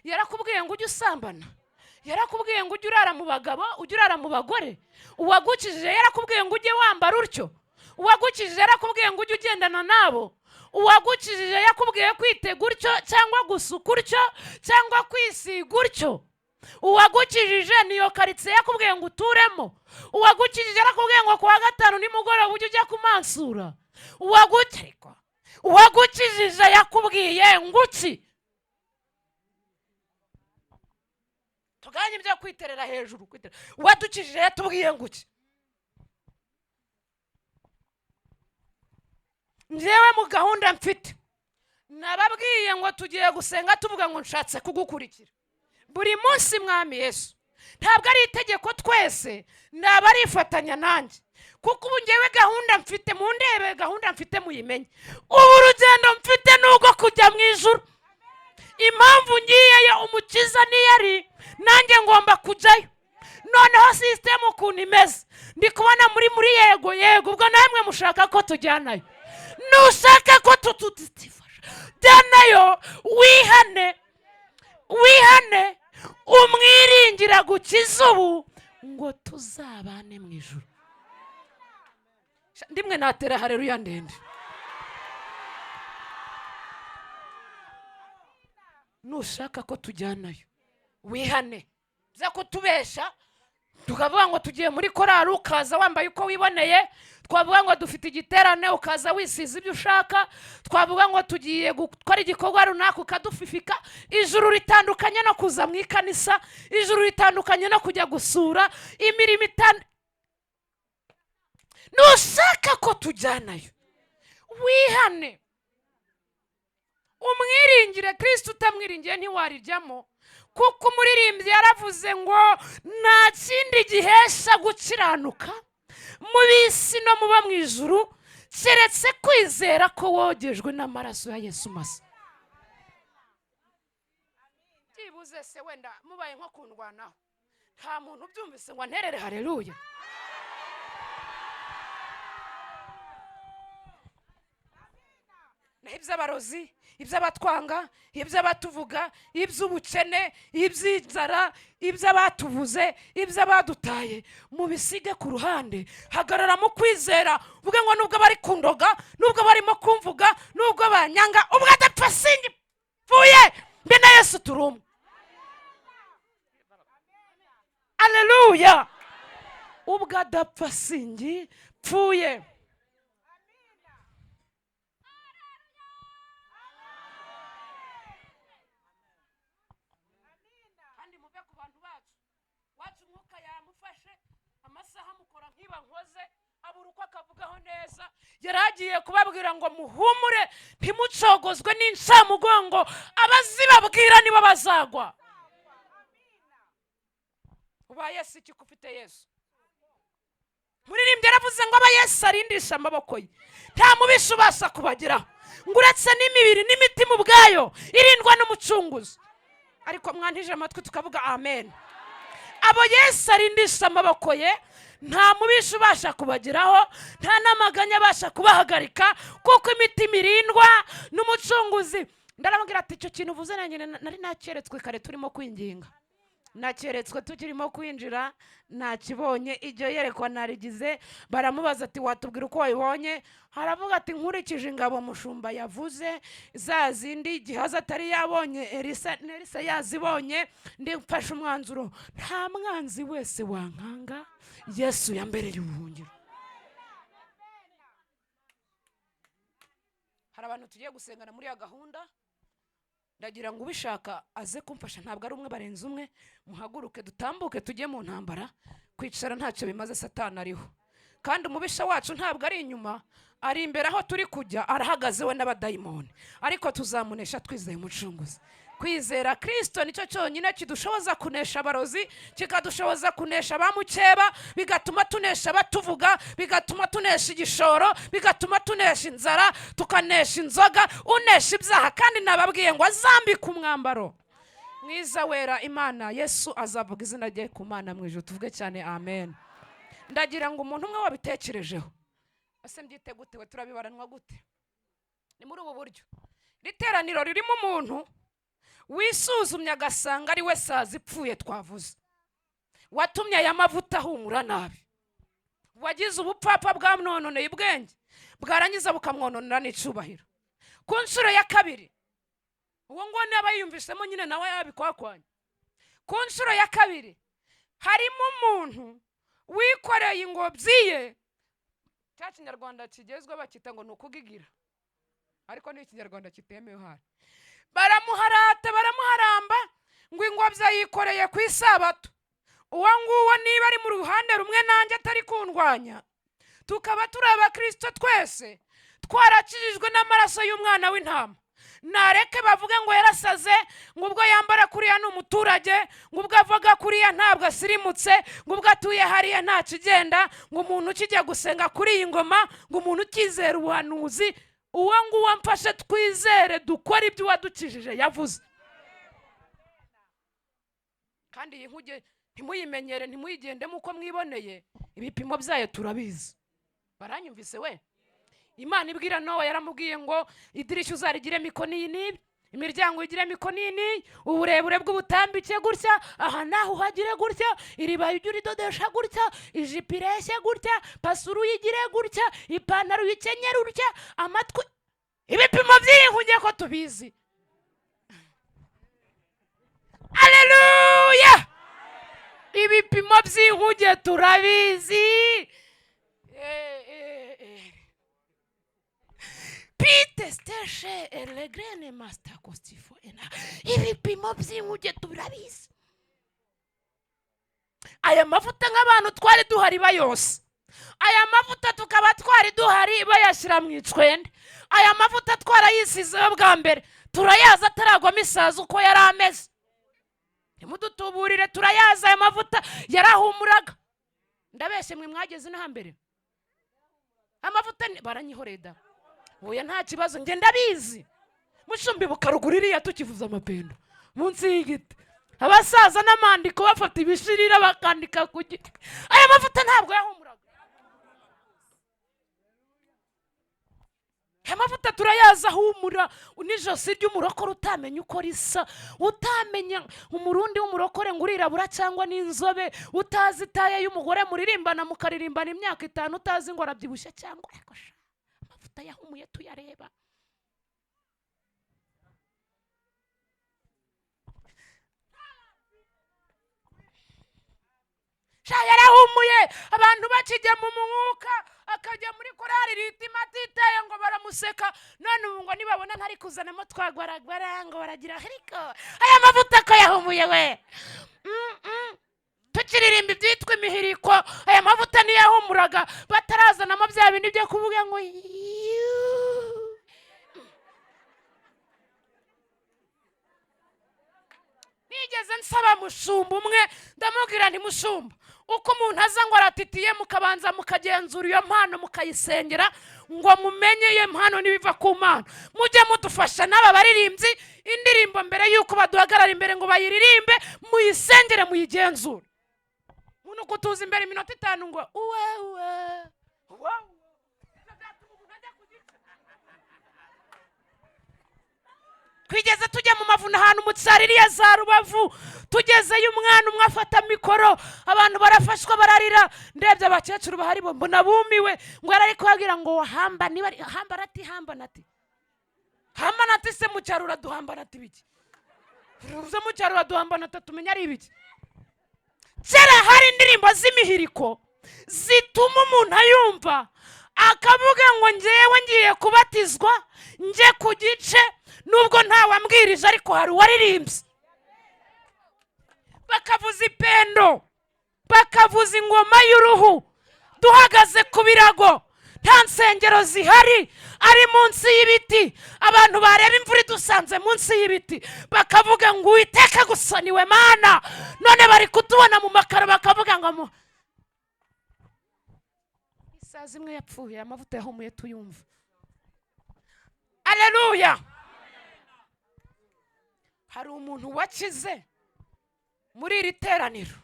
A: Yarakubwiye ngo ujye usambana? Yarakubwiye ngo ujye urara mu bagabo, ujye urara mu bagore? Uwagukijije yarakubwiye ngo ujye wambara utyo? Uwagukijije yarakubwiye ngo ujye ugendana nabo? Uwagukijije yakubwiye kwitega utyo cyangwa gusuka utyo cyangwa kwisiga utyo? Uwagukijije niyo karitsiye yakubwiye ngo uturemo? Uwagukijije yarakubwiye ngo kuwa gatanu nimugoroba ujye ujya kumansura? Uwagukijije yakubwiye nguki? Tuganye ibyo kwiterera hejuru, uwadukijije yatubwiye nguki? Njyewe mu gahunda mfite nababwiye ngo tugiye gusenga tuvuga ngo nshatse kugukurikira buri munsi mwami Yesu. Ntabwo ari itegeko, twese naba arifatanya nanjye, kuko ubu ngewe gahunda mfite, mu ndebe gahunda mfite muyimenye. Ubu urugendo mfite n'ubwo kujya mu ijuru. Impamvu ngiyeyo umukiza niyari, nanjye ngomba kujyayo. Noneho sisitemu ukuntu imeze, ndi kubona muri yego ubwo namwe mushaka ko tujyanayo. Nushaka ko tutifasha jyanayo, wihane umwiringira gukiza ubu ngo tuzabane mu ijuru. Ndimwe natera haleluya ndende. Nushaka ko tujyanayo wihane, za kutubesha tukavuga ngo tugiye muri korari ukaza wambaye uko wiboneye, twavuga ngo dufite igiterane ukaza wisize ibyo ushaka, twavuga ngo tugiye gukora igikorwa runaka ukadufifika. Ijuru ritandukanye no kuza mu ikanisa, ijuru ritandukanye no kujya gusura imirimo nushaka ko tujyanayo wihane umwiringire Kristo. Utamwiringiye ntiwarijyamo, kuko umuririmbyi yaravuze ngo nta kindi gihesha gukiranuka mu bisi no muba mu ijuru keretse kwizera ko wogejwe n'amaraso ya Yesu masa. Byibuze se wenda mubaye nko kundwanaho, nta muntu ubyumvise ngo nterere haleluya. Iby'abarozi, iby'abatwanga, iby'abatuvuga, iby'ubukene, iby'inzara, iby'abatuvuze, iby'abadutaye, mubisige ku ruhande. Hagarara mu kwizera, uvuge ngo nubwo bari kundoga, nubwo barimo kumvuga, nubwo banyanga, ubwo adapfa singipfuye mbe na Yesu turumwe. Haleluya. Ubwo adapfa singipfuye. Yaragiye kubabwira ngo muhumure ntimucogozwe n'insamugongo, abazibabwira nibo bazagwa. Uba Yesu iki kufite Yesu. Muririmbyi yaravuze ngo aba Yesu arindisha amaboko ye, nta mubisha ubasha kubageraho, ngo uretse n'imibiri n'imitima ubwayo irindwa n'umucunguzi. Ariko mwantije amatwi tukavuga amen. Abo Yesu arindisha amaboko ye, nta mubisha ubasha kubageraho, nta n'amaganya abasha kubahagarika, kuko imitima irindwa n'umucunguzi. Ndaramubwira ati icyo kintu uvuze nanjye nari nakeretswe kare turimo kwinginga, nakeretswe tukirimo kwinjira, nakibonye. Iryo yerekwa narigize, baramubaza ati watubwira uko wabibonye? Haravuga ati nkurikije ingabo mushumba yavuze, za zindi Gihazi atari yabonye Elisa yazibonye, ndifashe umwanzuro, nta mwanzi wese wankanga, Yesu yambereye ubuhungiro. Hari abantu tugiye gusengana muri ya gahunda, ndagira ngo ubishaka aze kumfasha, ntabwo ari umwe barenze umwe. Muhaguruke dutambuke tujye mu ntambara. Kwicara ntacyo bimaze, Satani ariho, kandi umubisha wacu ntabwo ari inyuma, ari imbere. Aho turi kujya arahagaze we n'abadayimoni, ariko tuzamunesha twizeye umucunguzi. Kwizera Kristo nicyo cyonyine kidushoboza kunesha abarozi, kikadushoboza kunesha abamukeba, bigatuma tunesha abatuvuga, bigatuma tunesha igishoro, bigatuma tunesha inzara, tukanesha inzoga, unesha ibyaha. Kandi nababwiye ngo azambike umwambaro mwiza wera Imana. Yesu azavuga izina rye ku Mana mu ijuru. Tuvuge cyane amen. Ndagira ngo umuntu umwe wabitekerejeho, ase mbyite gute, we turabibaranwa gute? Ni muri ubu buryo. Riteraniro ririmo umuntu wisuzumye agasanga ari we sazi ipfuye twavuze, watumye aya mavuta ahumura nabi, wagize ubupfapfa bwamwononeye ubwenge, bwarangiza bukamwononera n'icubahiro. Ku nshuro ya kabiri, uwo ngo niba yiyumvisemo nyine nawe yabikwakwanya. Ku nshuro ya kabiri harimo umuntu wikoreye ingobyi ye, cya kinyarwanda kigezwe bakita ngo ni ukugigira, ariko ni ikinyarwanda kitemewe hari. Baramuharata baramuharamba ngo ingobyi yikoreye ku isabato. Uwo nguwo niba ari mu ruhande rumwe nanjye atari kundwanya, tukaba turi abakristo twese twarakijijwe n'amaraso y'umwana w'intama, nareke bavuge ngo yarasaze, ngo ubwo yambara kuriya ni umuturage, ngo ubwo avuga kuriya ntabwo asirimutse, ngo ubwo atuye hariya nta kigenda, ngo umuntu ukijya gusenga kuri iyi ngoma, ngo umuntu ukizera ubuhanuzi, uwo nguwo mfashe twizere dukora ibyo uwadukijije yavuze. Kandi iyi nkuge ntimuyimenyere, ntimuyigendemo uko mwiboneye, ibipimo byayo turabizi. Baranyumvise we? Imana ibwira Nowa, yaramubwiye ngo idirishya uzarigire mikono iyi n'ibi, imiryango igire mikono iyi n'iyi, uburebure bw'ubutambike gutya, aha naho uhagire gutya, iriba ujye uridodesha gutya, ijipo ireshye gutya, pasuru uyigire gutya, ipantaro uyikenyere gutya, amatwi. Ibipimo by'iyi nkuge ko tubizi. Haleluya! Ibipimo by'inkuge turabizi. Pite steshe elegrene master kostifo ena. Ibipimo by'inkuge turabizi. Aya mavuta nk'abantu twari duhari bayose, aya mavuta tukaba twari duhari bayashyira mu icwende, aya mavuta twarayisizeho bwa mbere, turayaza ataragwamo isazi uko yari ameze. Nimudutuburire, turayaza aya mavuta yarahumuraga. Ndabeshye mwe mwageze no hambere amavuta baranyihoreda. Oya nta kibazo, nge ndabizi. Mushumbi bukaruguririya tukivuza amapendo munsi y'igiti, abasaza n'amandiko bafata ibishirira bakandika ku giti. Aya mavuta ntabwo yahumuraga. Amavuta turayaza humura, unijosi ry'umurokore utamenya uko risa, utamenya umurundi w'umurokore ngo urirabura cyangwa n'inzobe, utazi taye y'umugore muririmbana mukaririmbana imyaka 5, utazi ngo arabyibushye cyangwa yakosha. Amavuta yahumuye tuyareba. Yarahumuye, abantu bakijya mu mwuka, akajya muri korari ritima atitaye ngo baramuseka. None ubu ngo nibabona ntari kuzanamo twagwaragwara ngo baragira ariko aya mavuta ko yahumuye we. Tukiririmba ibyitwa imihiriko, aya mavuta niyahumuraga, batarazanamo bya bintu byo kuvuga ngo nigeze nsaba mushumba umwe, ndamubwira nti mushumba, uko umuntu aza ngo aratitiye mukabanza mukagenzura iyo mpano mukayisengera ngo mumenye iyo mpano nibiva ku Mana, mujye mudufasha n'aba baririmbyi indirimbo mbere yuko baduhagarara imbere ngo bayiririmbe, muyisengere muyigenzure. Umuntu kutuza imbere iminota 5 ngo uwe twigeze tujya mu mavuna ahantu mu Tsaririya za Rubavu, tugezeyo umwana umwe afata mikoro, abantu barafashwa bararira. Ndebye abakecuru bahari bo mbona bumiwe, ngo yarari kubabwira ngo hamba niba hamba rati hamba nati hamba nati se mu cyaro uraduhamba nati biki, uze mu cyaro uraduhamba nati tumenya ari ibiki. Kera hari indirimbo z'imihiriko zituma umuntu ayumva akavuga ngo ngewe ngiye kubatizwa nje ku gice, nubwo ntawambwirije ariko hari uwaririmbye. Bakavuza ipendo, bakavuza ingoma y'uruhu, duhagaze ku birago, nta nsengero zihari, ari munsi y'ibiti. Abantu bareba imvura idusanze munsi y'ibiti bakavuga ngo Uwiteka gusa niwe Mana. None bari kutubona mu makaro bakavuga ngo isazi imwe yapfuye, amavuta yahumuye tuyumva. Haleluya! Hari umuntu wakize muri iri teraniro,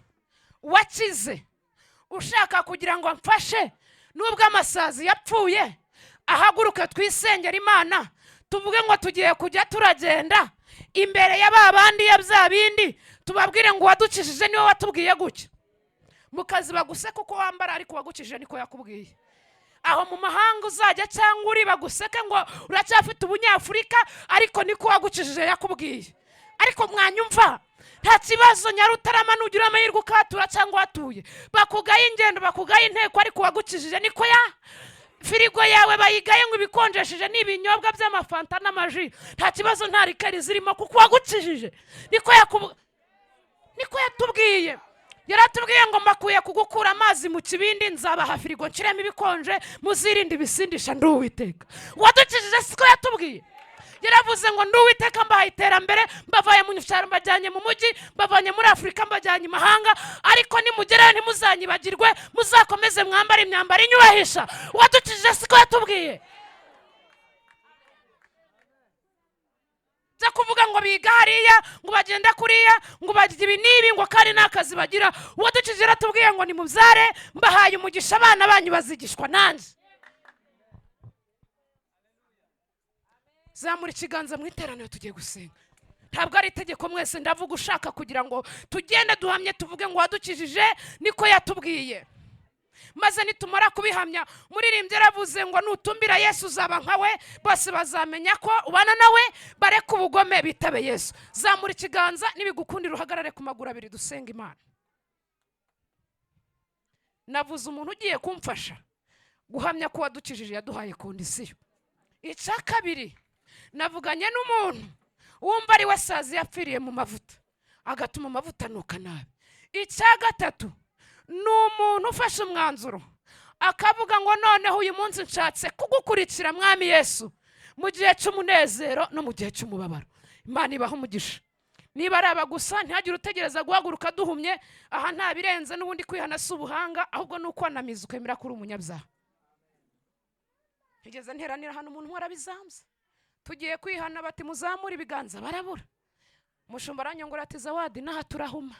A: wakize ushaka kugira ngo amfashe nubwo amasazi yapfuye, ahaguruke twisengera Imana, tuvuge ngo tugiye kujya turagenda imbere ya babandi ya bya bindi, tubabwire ngo wadukishije niwe watubwiye gutya. Mukazi baguseka uko wambara ariko wagukishije niko yakubwiye. Aho mu mahanga uzajya cyangwa uri baguseke ngo uracyafite ubunyafurika ariko niko wagukishije yakubwiye. Ariko mwanyumva, nta kibazo Nyarutarama nugira amahirwe ukatura cyangwa watuye, bakugaye ingendo bakugaye inteko ariko wagukishije niko ya firigo yawe bayigaye ngo ibikonjesheje n'ibinyobwa by'amafanta n'amaji, nta kibazo nta rikari zirimo kuko wagukishije niko yatubwiye. Yaratubwiye ngo makuye kugukura amazi mu kibindi, nzabaha firigo nshiremo ibikonje, muzirinde ibisindisha ndi Uwiteka. Wadukishije siko yatubwiye. yaravuze ngo ndi Uwiteka mbahaye iterambere, mbavaye mu cyaro mbajyanye mu mujyi, mbavanye muri Afurika mbajyanye imahanga, ariko nimugerayo ntimuzanyibagirwe, muzakomeze mwambare imyambaro inyubahisha. Uwadukijije siko yatubwiye. Za kuvuga ngo biga hariya, ngo bagenda kuriya, ngo bagira ibi n'ibi, ngo kandi n'akazi bagira. Uwadukijije yaratubwiye ngo nimubyare, mbahaye umugisha, abana banyu bazigishwa nanjye. Zamura ikiganza mu iteraniro tugiye gusenga. Ntabwo ari itegeko mwese, ndavuga ushaka kugira ngo tugende duhamye tuvuge ngo wadukijije niko yatubwiye. Maze nitumara kubihamya, muririmbyi yaravuze ngo nutumbira Yesu uzaba nkawe, bose bazamenya ko ubana nawe, bareka ubugome bitabe Yesu. Zamura ikiganza nibigukundira uhagarare ku maguru abiri dusenga Imana. Navuze umuntu ugiye kumfasha guhamya ko wadukijije yaduhaye kondisiyo. Icya kabiri, navuganye n'umuntu wumva ari we sazi yapfiriye mu mavuta, agatuma amavuta anuka nabi. Icya gatatu, ni umuntu ufashe umwanzuro akavuga ngo noneho uyu munsi nshatse kugukurikira Mwami Yesu mu gihe cy'umunezero no mu gihe cy'umubabaro. Imana ibaha umugisha. Niba ari abagusa ntihagire utegereza guhaguruka duhumye, aha nta birenze, n'ubundi kwihana si ubuhanga, ahubwo ni ukwanamiza ukemera ko uri umunyabyaha. Ntigeze nteranira hano umuntu warabizambye, tugiye kwihana bati muzamure ibiganza, barabura. Umushumba aranyongora ati Zawadi naha turahuma,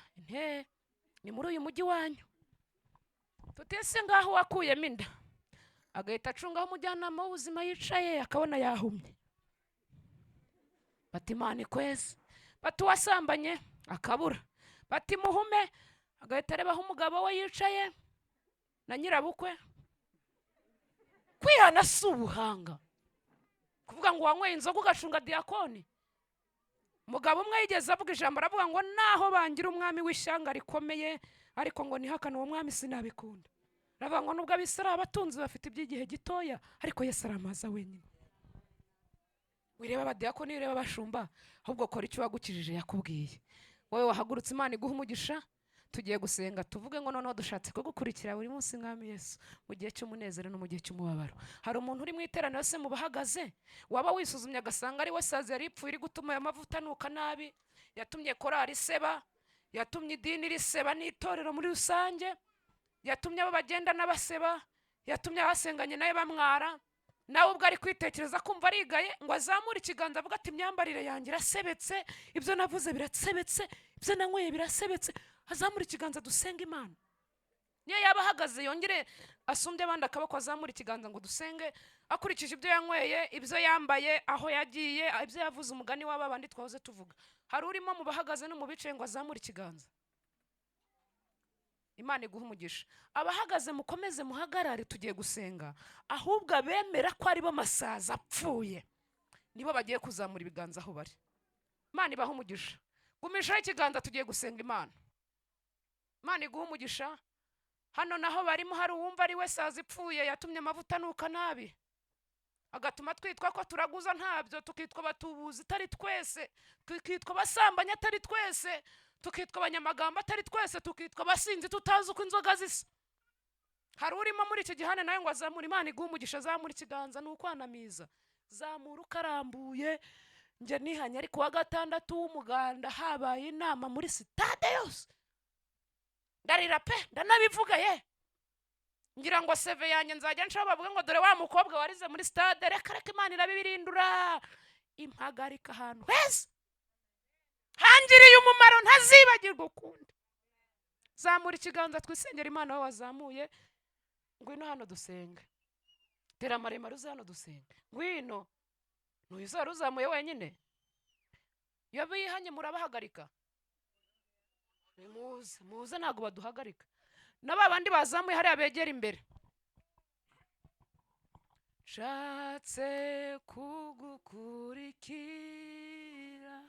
A: ni muri uyu mujyi wanyu. Tutese ngaho wakuyemo inda, agahita acungaho umujyanama w'ubuzima yicaye akabona yahumye. Bati Imana ikweze. Bati wasambanye akabura. Bati muhume, agahita arebaho umugabo we yicaye na nyirabukwe. Kwihana si ubuhanga. Kuvuga ngo wanyweye inzoga ugacunga diyakoni. Mugabo umwe yigeze avuga ijambo, aravuga ngo naho bangira umwami w'ishyanga rikomeye, ariko ngo nihakane uwo mwami sinabikunda. Aravuga ngo nubwo abisira abatunzi bafite iby'igihe gitoya, ariko Yesu aramaza wenyine. Wireba abadiyakoni, wireba abashumba, ahubwo kora icyo wagukijije yakubwiye. Wowe wahagurutse, Imana iguha umugisha. Tugiye gusenga tuvuge ngo noneho dushatse kugukurikira buri munsi Mwami Yesu mu gihe cy'umunezero no mu gihe cy'umubabaro. Hari umuntu uri mu iteraniro se mu bahagaze waba wisuzumye agasanga ari we sazi yari ipfuye iri gutuma aya mavuta anuka nabi, yatumye korari iseba, yatumye idini riseba n'itorero muri rusange, yatumye abo bagenda n'abaseba, yatumye abasenganye nawe bamwara. Nawe ubwo ari kwitekereza kumva arigaye, ngo azamure ikiganza avuga ati imyambarire yanjye irasebetse, ibyo navuze birasebetse, ibyo nanyweye birasebetse. Azamura ikiganza dusenga Imana. Niyo yaba ahagaze yongere asumbye abandi akaboko, azamura ikiganza ngo dusenge akurikije ibyo yanyweye, ibyo yambaye, aho yagiye, ibyo yavuze, umugani w'aba bandi twahoze tuvuga. Hari urimo mu bahagaze no mu bicaye ngo azamure ikiganza. Imana iguha umugisha. Abahagaze mukomeze muhagarare, tugiye gusenga. Ahubwo abemera ko ari bo masaza apfuye nibo bagiye kuzamura ibiganza aho bari. Imana ibaha umugisha. Gumishaho ikiganza tugiye gusenga Imana. Imana iguha umugisha. Hano naho barimo hari uwumva ari we sazi ipfuye yatumye amavuta anuka nabi, agatuma twitwa ko turaguza ntabyo, tukitwa batubuzi atari twese, tukitwa basambanya atari twese, tukitwa abanyamagambo atari twese, tukitwa basinzi tutazi uko inzoga zisa. Hari urimo muri iki gihane nawe ngo azamura. Imana iguha umugisha. Azamura ikiganza, ni ukwanamiza. Zamura ukarambuye. Nge nihanye ariko wa gatandatu w'umuganda habaye inama muri sitade yose. Ndarira pe, ndanabivuga ye. Ngira ngo seve yanjye nzajya nshaka bavuga ngo dore wa mukobwa warize muri stade, reka Imana irabibirindura impagarika ahantu heza hangiriye umumaro ntazibagirwa ukundi. Zamura ikiganza twisengera Imana aho wazamuye. Ngwino hano dusenge. Tera maremare uze hano dusenge. Ngwino. Ntuzara uzamuye wenyine. Iyo bihanye murabahagarika. Muze ntago baduhagarika. Naba bandi bazamuye hari abegera imbere. Shatse kugukurikira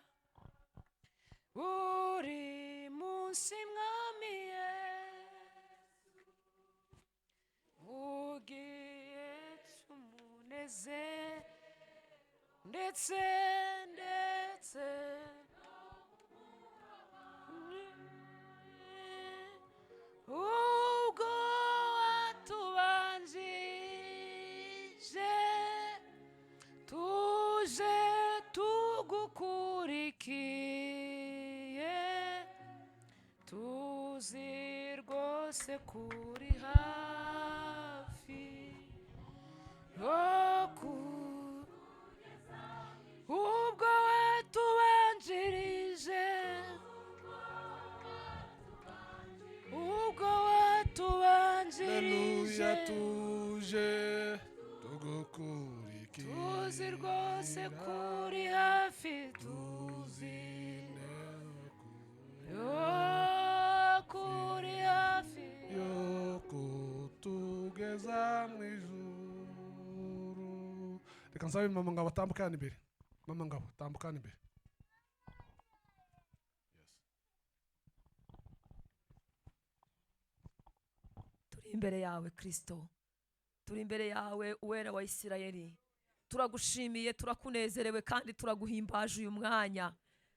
A: buri munsi Mwami Yesu, ugiye cy'umunezero ndetse ubwo watubanjije tuje tugukurikiye tuzi rwose kuri hafi ubwo watubanjirije
B: Haleluya tuje tugukurikiye
A: tuzi rwose kuri hafi tuzi kuri hafi
B: yo kutugeza mu ijuru. Reka nsabe mama Ngabo atambukane imbere. Mama Ngabo tambukane imbere.
C: Turi imbere yawe Kristo, turi imbere yawe uwera wa Isirayeli. Turagushimiye, turakunezerewe kandi turaguhimbaje uyu mwanya.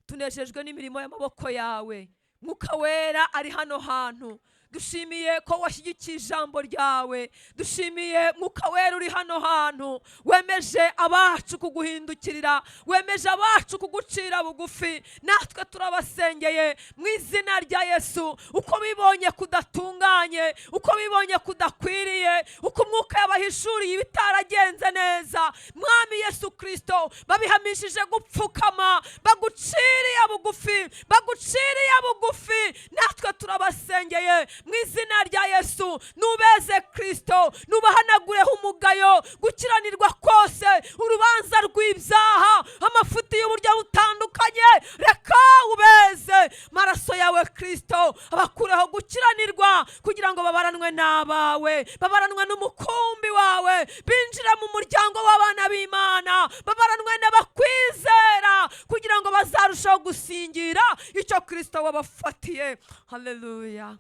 C: Tunejejwe n'imirimo y'amaboko yawe. Mwuka wera ari hano hantu. Dushimiye ko washyigikiye ijambo ryawe. Dushimiye Mwuka wera uri hano hantu, wemeje abacu kuguhindukirira, wemeje abacu kugucira bugufi. Natwe turabasengeye mu izina rya Yesu. Uko bibonye kudatunganye, uko bibonye kudakwiriye, uko Umwuka yabahishuriye ibitaragenze neza, Mwami Yesu Kristo, babihamishije gupfukama, baguciriye bugufi, baguciriye bugufi. Natwe turabasengeye mu izina rya Yesu. Nubeze Kristo, nubahanagureho umugayo, gukiranirwa kose, urubanza rw'ibyaha, amafuti y'uburyo butandukanye, reka ubeze. Maraso yawe Kristo abakureho gukiranirwa, kugira ngo babaranwe n'abawe, babaranwe n'umukumbi wawe, binjire mu muryango w'abana b'Imana, babaranwe n'abakwizera, kugira ngo bazarushaho gusingira icyo Kristo wabafatiye. Haleluya.